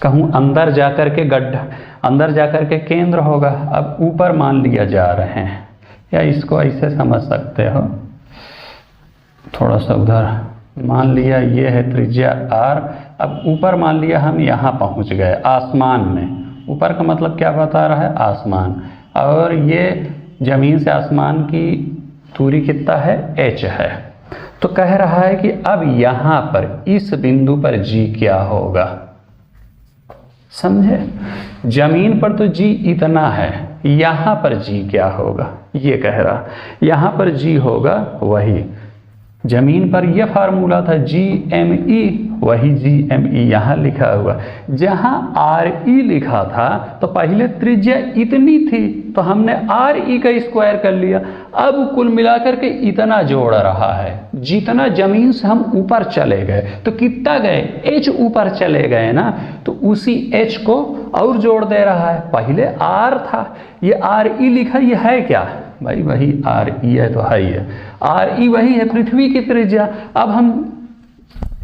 कहूँ अंदर जाकर के गड्ढा, अंदर जाकर के केंद्र होगा। अब ऊपर मान लिया जा रहे हैं, या इसको ऐसे समझ सकते हो, थोड़ा सा उधर मान लिया ये है त्रिज्या R। अब ऊपर मान लिया हम यहाँ पहुँच गए आसमान में। ऊपर का मतलब क्या बता रहा है? आसमान। और ये जमीन से आसमान की दूरी कितना है? h है। तो कह रहा है कि अब यहाँ पर इस बिंदु पर g क्या होगा। समझे? जमीन पर तो g इतना है, यहाँ पर g क्या होगा ये कह रहा। यहाँ पर g होगा वही, जमीन पर यह फार्मूला था GME, वही GME यहाँ लिखा हुआ। जहाँ RE लिखा था तो पहले त्रिज्या इतनी थी तो हमने RE का स्क्वायर कर लिया। अब कुल मिलाकर के इतना जोड़ रहा है। जितना जमीन से हम ऊपर चले गए तो कितना गए? H ऊपर चले गए ना, तो उसी H को और जोड़ दे रहा है। पहले R था, ये RE लिखा, ये है क्या भाई? वही RE है तो है ही है। RE वही है पृथ्वी की त्रिज्या। अब हम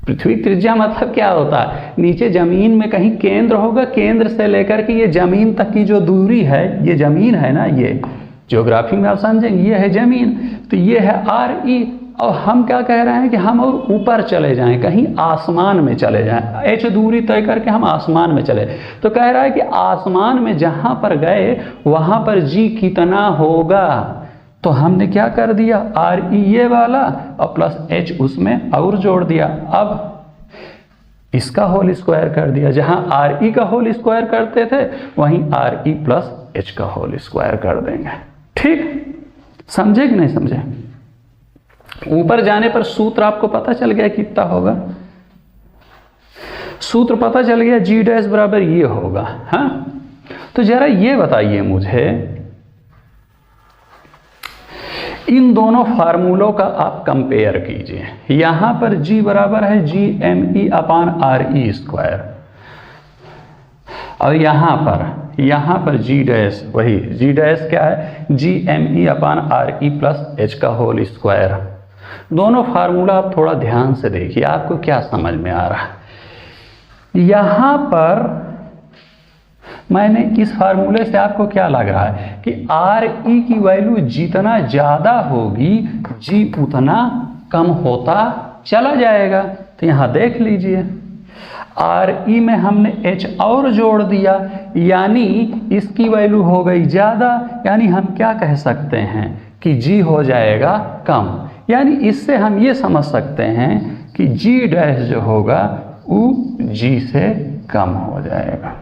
पृथ्वी त्रिज्या मतलब क्या होता है? नीचे जमीन में कहीं केंद्र होगा, केंद्र से लेकर के ये जमीन तक की जो दूरी है, ये जमीन है ना, ये ज्योग्राफी में आप समझेंगे, ये है जमीन, तो ये है RE। और हम क्या कह रहे हैं कि हम और ऊपर चले जाएं, कहीं आसमान में चले जाएं, h दूरी तय करके हम आसमान में चले। तो कह रहा है कि आसमान में जहां पर गए वहां पर g कितना होगा। तो हमने क्या कर दिया? RE ये वाला और प्लस h उसमें और जोड़ दिया। अब इसका होल स्क्वायर कर दिया। जहां RE का होल स्क्वायर करते थे वहीं RE प्लस h का होल स्क्वायर कर देंगे। ठीक, समझे कि नहीं समझे? ऊपर जाने पर सूत्र आपको पता चल गया कितना होगा? सूत्र पता चल गया, G' बराबर ये होगा। हाँ, तो जरा ये बताइए मुझे, इन दोनों फार्मूलों का आप कंपेयर कीजिए। यहां पर G बराबर है GME/RE², और यहां पर G' वही, G' क्या है? GME/RE+H²। दोनों फार्मूला आप थोड़ा ध्यान से देखिए, आपको क्या समझ में आ रहा है। यहां पर मैंने इस फार्मूले से आपको क्या लग रहा है कि RE की वैल्यू जितना ज़्यादा होगी G उतना कम होता चला जाएगा। तो यहाँ देख लीजिए, RE में हमने H और जोड़ दिया, यानी इसकी वैल्यू हो गई ज़्यादा। यानी हम क्या कह सकते हैं कि G हो जाएगा कम। यानी इससे हम ये समझ सकते हैं कि G' जो होगा वो G से कम हो जाएगा।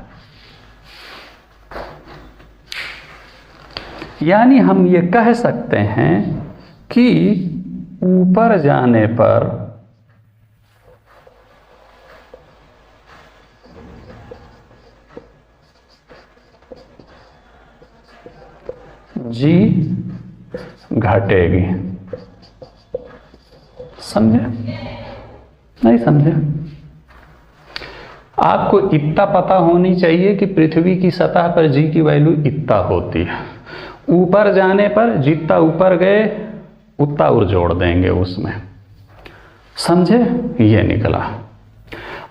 यानी हम ये कह सकते हैं कि ऊपर जाने पर G घटेगी। समझे? नहीं समझे? आपको इतना पता होनी चाहिए कि पृथ्वी की सतह पर G की वैल्यू इतना होती है। ऊपर जाने पर जितना ऊपर गए उतना और जोड़ देंगे उसमें, समझे? ये निकला।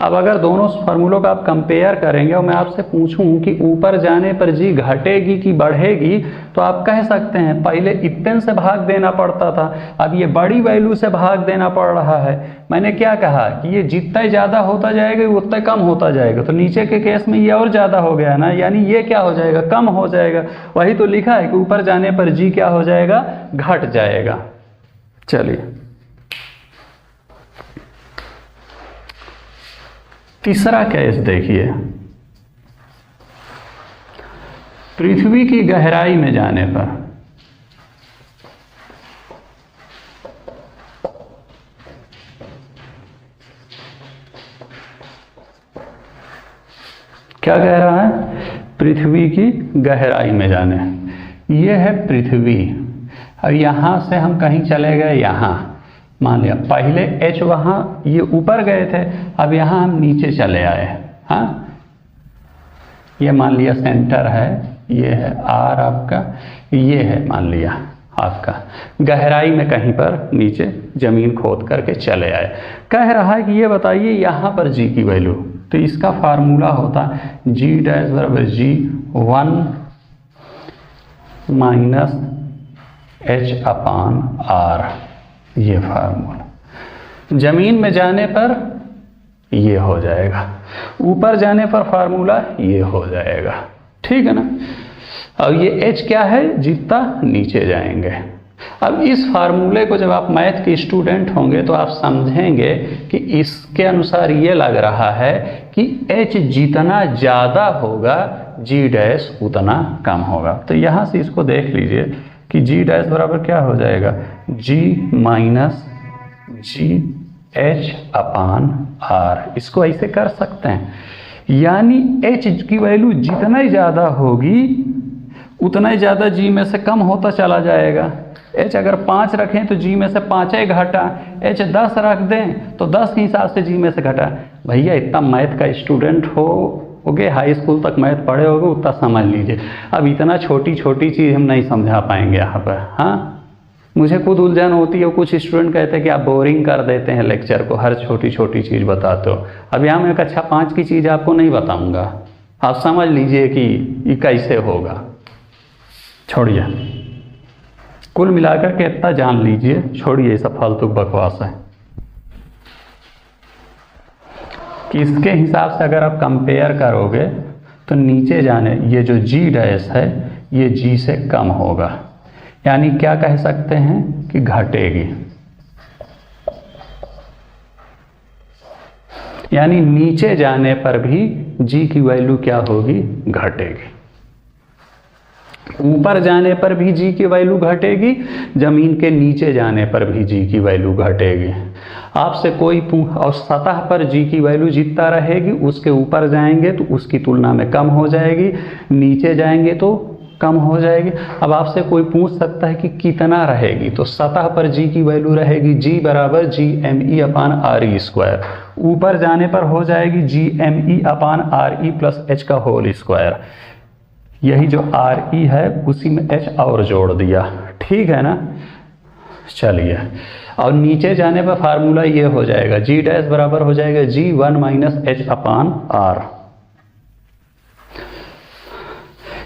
अब अगर दोनों फार्मूलों का आप कंपेयर करेंगे और मैं आपसे पूछूं कि ऊपर जाने पर जी घटेगी कि बढ़ेगी, तो आप कह सकते हैं पहले इतने से भाग देना पड़ता था, अब ये बड़ी वैल्यू से भाग देना पड़ रहा है। मैंने क्या कहा कि ये जितना ज़्यादा होता जाएगा उतना कम होता जाएगा, तो नीचे के केस में ये और ज़्यादा हो गया ना, यानी ये क्या हो जाएगा, कम हो जाएगा। वही तो लिखा है कि ऊपर जाने पर जी क्या हो जाएगा, घट जाएगा। चलिए तीसरा केस देखिए, पृथ्वी की गहराई में जाने पर क्या कह रहा है, पृथ्वी की गहराई में जाने। ये है पृथ्वी। अब यहां से हम कहीं चले गए, यहां मान लिया पहले h वहाँ ये ऊपर गए थे, अब यहाँ हम नीचे चले आए। हाँ, ये मान लिया सेंटर है, ये है r आपका, ये है मान लिया आपका गहराई में कहीं पर नीचे जमीन खोद करके चले आए। कह रहा है कि ये बताइए यहाँ पर g की वैल्यू, तो इसका फार्मूला होता g डैश बराबर g 1 माइनस h अपान r। ये फार्मूला जमीन में जाने पर ये हो जाएगा, ऊपर जाने पर फार्मूला ये हो जाएगा, ठीक है ना। अब ये h क्या है, जितना नीचे जाएंगे। अब इस फार्मूले को जब आप मैथ के स्टूडेंट होंगे तो आप समझेंगे कि इसके अनुसार ये लग रहा है कि h जितना ज़्यादा होगा g डैश उतना कम होगा। तो यहाँ से इसको देख लीजिए कि g डैश बराबर क्या हो जाएगा, g minus G H upon R. इसको ऐसे कर सकते हैं, यानी h की वैल्यू जितना ही ज़्यादा होगी उतना ही ज़्यादा g में से कम होता चला जाएगा। h अगर 5 रखें तो g में से 5 ही घटा, h 10 रख दें तो 10 के हिसाब से g में से घटा। भैया इतना मैथ का स्टूडेंट होगे, हाई स्कूल तक मैथ पढ़े होगे, उतना समझ लीजिए। अब इतना छोटी छोटी चीज़ हम नहीं समझा पाएंगे यहाँ पर। हाँ, मुझे खुद उलझन होती है, कुछ स्टूडेंट कहते हैं कि आप बोरिंग कर देते हैं लेक्चर को, हर छोटी छोटी चीज़ बताते हो। अब यहाँ मैं कक्षा 5 की चीज़ आपको नहीं बताऊँगा, आप समझ लीजिए कि ये कैसे होगा। छोड़िए, कुल मिलाकर के इतना जान लीजिए, छोड़िए सब फालतू बकवास है कि इसके हिसाब से अगर आप कंपेयर करोगे तो नीचे जाने ये जो जी डैश है ये जी से कम होगा, यानी क्या कह सकते हैं कि घटेगी, यानी नीचे जाने पर भी जी की वैल्यू क्या होगी, घटेगी। ऊपर जाने पर भी जी की वैल्यू घटेगी, जमीन के नीचे जाने पर भी जी की वैल्यू घटेगी। आपसे कोई और सतह पर जी की वैल्यू जितना रहेगी उसके ऊपर जाएंगे तो उसकी तुलना में कम हो जाएगी, नीचे जाएंगे तो कम हो जाएगी। अब आपसे कोई पूछ सकता है कि कितना रहेगी, तो सतह पर जी की वैल्यू रहेगी जी बराबर G M E upon R E square, ऊपर जाने पर हो जाएगी G M E upon R E plus H का होल स्क्वायर। यही जो आर ई है उसी में एच और जोड़ दिया, ठीक है ना। चलिए, और नीचे जाने पर फार्मूला ये हो जाएगा, जी डैश बराबर हो जाएगा जी 1 माइनस एच अपान आर।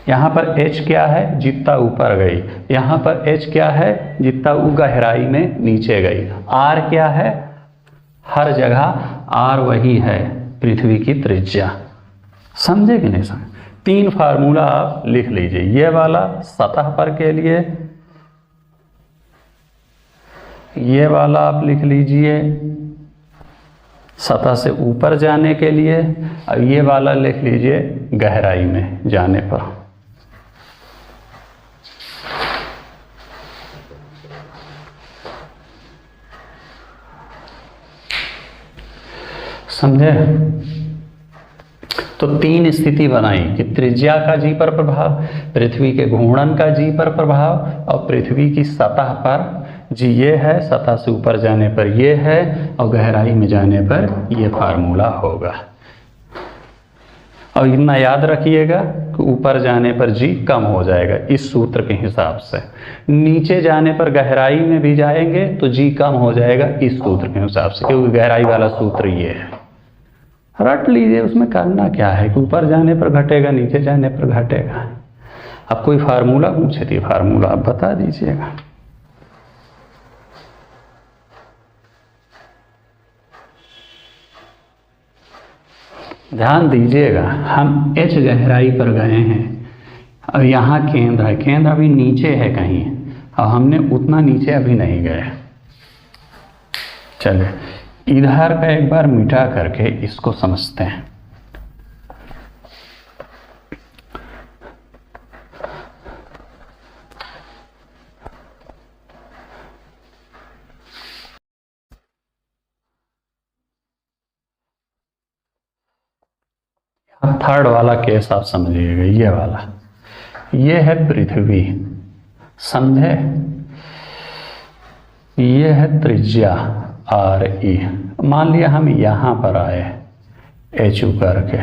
यहाँ पर h क्या है, जितना ऊपर गई, यहाँ पर h क्या है, जितना गहराई में नीचे गई। r क्या है, हर जगह r वही है, पृथ्वी की त्रिज्या। समझे कि नहीं समझे? 3 फार्मूला आप लिख लीजिए, ये वाला सतह पर के लिए, ये वाला आप लिख लीजिए सतह से ऊपर जाने के लिए, और ये वाला लिख लीजिए गहराई में जाने पर। समझे? तो 3 स्थिति बनाई कि त्रिज्या का जी पर प्रभाव, पृथ्वी के घूर्णन का जी पर प्रभाव, और पृथ्वी की सतह पर जी ये है, सतह से ऊपर जाने पर ये है, और गहराई में जाने पर ये फार्मूला होगा। और इतना याद रखिएगा कि ऊपर जाने पर जी कम हो जाएगा इस सूत्र के हिसाब से, नीचे जाने पर गहराई में भी जाएंगे तो जी कम हो जाएगा इस सूत्र के हिसाब से, क्योंकि गहराई वाला सूत्र ये है। रट लीजिए, उसमें करना क्या है कि ऊपर जाने पर घटेगा, नीचे जाने पर घटेगा। अब कोई फार्मूला पूछे थी, फार्मूला आप बता दीजिएगा। ध्यान दीजिएगा, हम h गहराई पर गए हैं और यहाँ केंद्र है, केंद्र अभी नीचे है कहीं और हमने उतना नीचे अभी नहीं गए। चलिए इधर का एक बार मिटा करके इसको समझते हैं। थर्ड वाला केस आप समझिएगा, ये वाला, ये है पृथ्वी, समझे, ये है त्रिज्या RE। मान लिया हम यहाँ पर आए HU करके,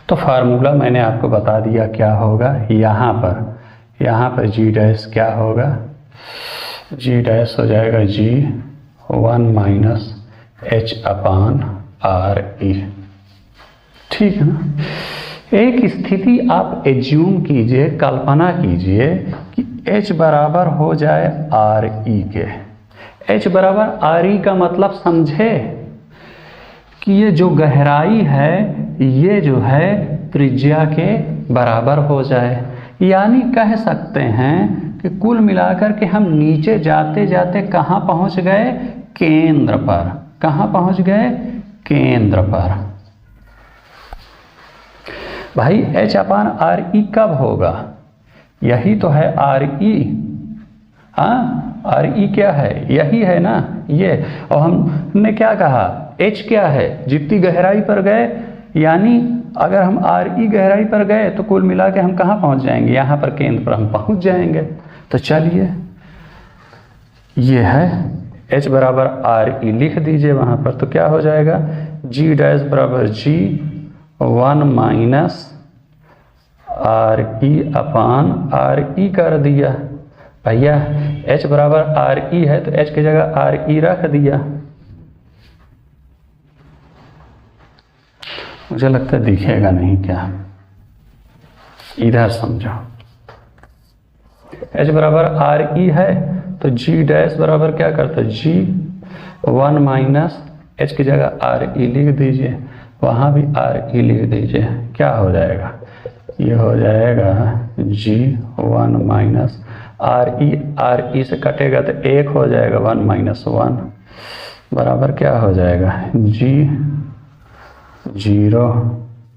तो फार्मूला मैंने आपको बता दिया क्या होगा। यहाँ पर G डैश क्या होगा, G डैश हो जाएगा G1 माइनस H/RE। ठीक है ना। एक स्थिति आप एज्यूम कीजिए, कल्पना कीजिए कि H बराबर हो जाए RE के। H बराबर RE का मतलब समझे कि ये जो गहराई है ये जो है त्रिज्या के बराबर हो जाए, यानी कह सकते हैं कि कुल मिलाकर के हम नीचे जाते जाते कहाँ पहुँच गए, केंद्र पर। कहाँ पहुँच गए, केंद्र पर। भाई H/RE कब होगा, यही तो है RE। हाँ, RE क्या है, यही है ना ये। और हमने क्या कहा, H क्या है, जितनी गहराई पर गए, यानी अगर हम RE गहराई पर गए तो कुल मिला के हम कहाँ पहुँच जाएंगे, यहाँ पर केंद्र पर हम पहुँच जाएंगे। तो चलिए ये है H बराबर RE लिख दीजिए वहाँ पर, तो क्या हो जाएगा, G डैश बराबर G1 माइनस RE/RE कर दिया। भैया H बराबर RE है तो H की जगह RE रख दिया। मुझे लगता है दिखेगा नहीं क्या, इधर समझो। H बराबर RE है तो G डैश बराबर क्या करता है, G1 माइनस H की जगह RE लिख दीजिए, वहाँ भी RE लिख दीजिए। क्या हो जाएगा, ये हो जाएगा G1 माइनस RE से कटेगा तो 1 हो जाएगा, 1 माइनस 1 बराबर क्या हो जाएगा, G0,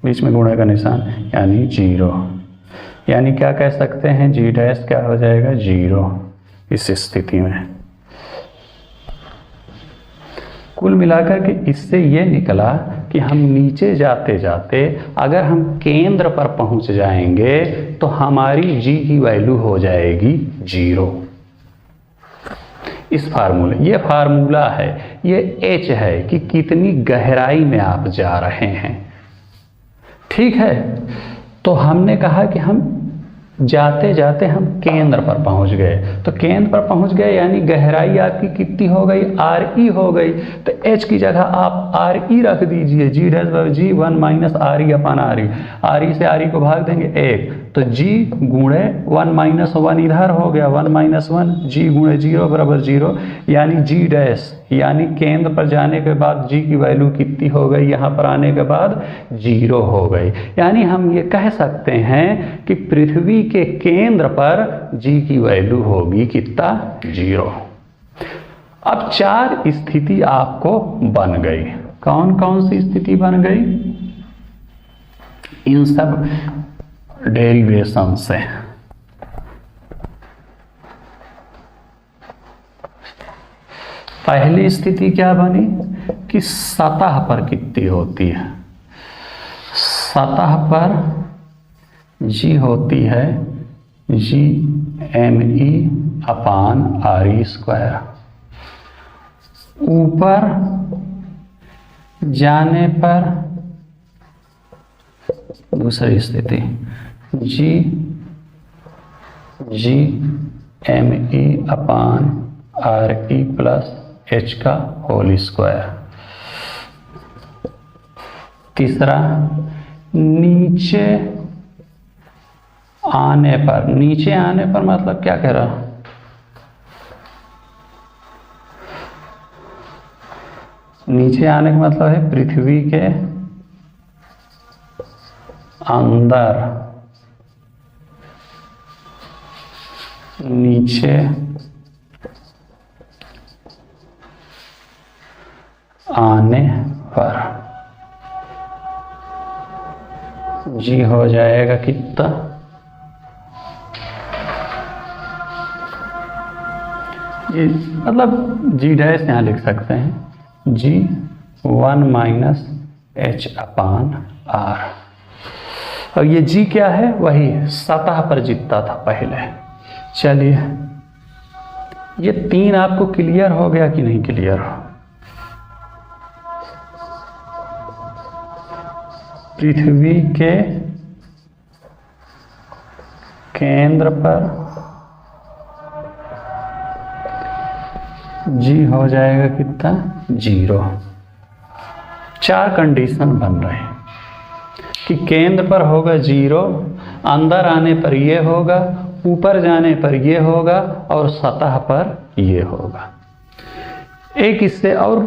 बीच में गुणे का निशान यानी 0। यानी क्या कह सकते हैं, G डैश क्या हो जाएगा, 0 इस स्थिति में। कुल मिलाकर के इससे ये निकला कि हम नीचे जाते जाते अगर हम केंद्र पर पहुंच जाएंगे तो हमारी G की वैल्यू हो जाएगी 0। इस फार्मूले, ये फार्मूला है, ये H है कि कितनी गहराई में आप जा रहे हैं। ठीक है, तो हमने कहा कि हम जाते जाते हम केंद्र पर पहुंच गए, तो केंद्र पर पहुंच गए यानी गहराई आपकी कितनी हो गई, RE हो गई। तो H की जगह आप RE रख दीजिए, G डैश बराबर G1 माइनस RE/RE। RE से RE को भाग देंगे 1, तो G गुणे 1 माइनस 1 इधर हो गया, 1 माइनस 1, G गुणे 0 बराबर 0, यानी G डैश यानी केंद्र पर जाने के बाद G की वैल्यू कितनी हो गई, यहाँ पर आने के बाद 0 हो गई। यानी हम ये कह सकते हैं कि पृथ्वी के केंद्र पर G की वैल्यू होगी कितना, 0। अब 4 स्थिति आपको बन गई। कौन कौन सी स्थिति बन गई, इन सब डेरिवेशन से। पहली स्थिति क्या बनी कि सतह पर कितनी होती है, सतह पर G होती है G_ME/RE²। ऊपर जाने पर दूसरी स्थिति जी ME अपान RE प्लस H का होल स्क्वायर। तीसरा, नीचे आने पर मतलब क्या कह रहा, नीचे आने का मतलब है पृथ्वी के अंदर नीचे आने पर जी हो जाएगा कितना, ये मतलब जी डैश यहाँ लिख सकते हैं जी 1 माइनस H अपान R। और ये जी क्या है, वही सतह पर जितना था पहले। चलिए, ये 3 आपको क्लियर हो गया कि नहीं क्लियर हो? पृथ्वी के केंद्र पर जी हो जाएगा कितना, 0। 4 कंडीशन बन रहे हैं कि केंद्र पर होगा 0, अंदर आने पर ये होगा, ऊपर जाने पर ये होगा और सतह पर ये होगा। एक इससे और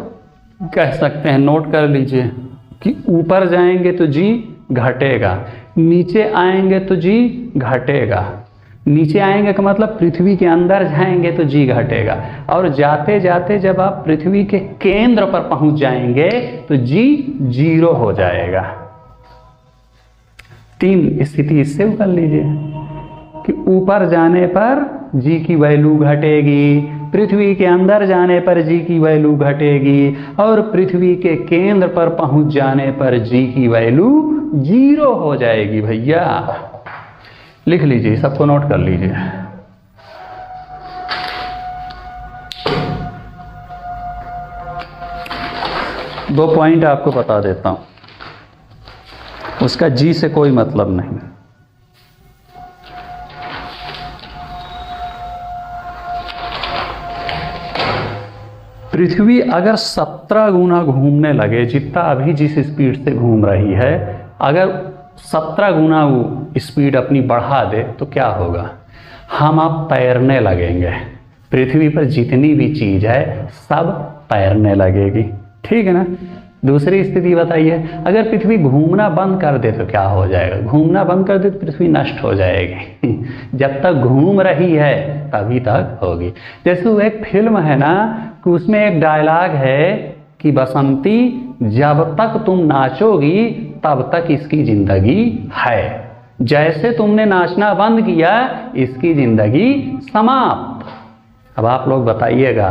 कह सकते हैं, नोट कर लीजिए कि ऊपर जाएंगे तो जी घटेगा, नीचे आएंगे तो जी घटेगा। नीचे आएंगे का मतलब पृथ्वी के अंदर जाएंगे तो जी घटेगा, और जाते जाते जब आप पृथ्वी के केंद्र पर पहुंच जाएंगे तो जी 0 हो जाएगा। 3 स्थिति इससे कर लीजिए कि ऊपर जाने पर जी की वैल्यू घटेगी, पृथ्वी के अंदर जाने पर जी की वैल्यू घटेगी, और पृथ्वी के केंद्र पर पहुंच जाने पर जी की वैल्यू 0 हो जाएगी। भैया लिख लीजिए, सबको नोट कर लीजिए। दो पॉइंट आपको बता देता हूं, उसका जी से कोई मतलब नहीं। पृथ्वी अगर 17 गुना घूमने लगे, जितना अभी जिस स्पीड से घूम रही है, अगर 17 गुना वो स्पीड अपनी बढ़ा दे तो क्या होगा, हम आप तैरने लगेंगे। पृथ्वी पर जितनी भी चीज़ है सब तैरने लगेगी, ठीक है ना। दूसरी स्थिति बताइए, अगर पृथ्वी घूमना बंद कर दे तो क्या हो जाएगा? घूमना बंद कर दे तो पृथ्वी नष्ट हो जाएगी। जब तक घूम रही है तभी तक होगी। जैसे वो एक फिल्म है ना, कि उसमें एक डायलॉग है कि बसंती जब तक तुम नाचोगी तब तक इसकी जिंदगी है, जैसे तुमने नाचना बंद किया इसकी जिंदगी समाप्त। अब आप लोग बताइएगा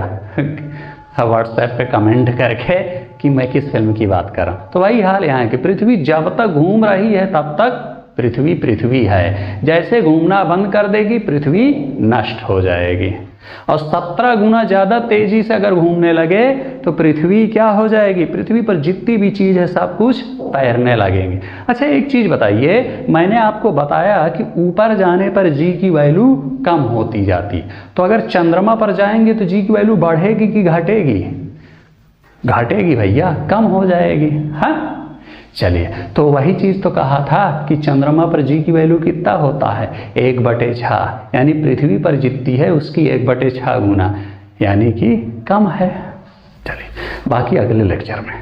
व्हाट्सएप पे कमेंट करके कि मैं किस फिल्म की बात कर रहा हूँ। तो वही हाल यहाँ है कि पृथ्वी जब तक घूम रही है तब तक पृथ्वी है, जैसे घूमना बंद कर देगी पृथ्वी नष्ट हो जाएगी। और 17 गुना ज़्यादा तेजी से अगर घूमने लगे तो पृथ्वी क्या हो जाएगी? पृथ्वी पर जितनी भी चीज़ है सब कुछ तैरने लगेंगी। अच्छा एक चीज़ बताइए, मैंने आपको बताया कि ऊपर जाने पर जी की वैल्यू कम होती जाती, तो अगर चंद्रमा पर जाएंगे तो जी की वैल्यू बढ़ेगी कि घटेगी? घटेगी भैया, कम हो जाएगी। हाँ चलिए, तो वही चीज़ तो कहा था कि चंद्रमा पर जी की वैल्यू कितना होता है? 1/6, यानी पृथ्वी पर जितनी है उसकी 1/6 गुना, यानी कि कम है। चलिए बाकी अगले लेक्चर में।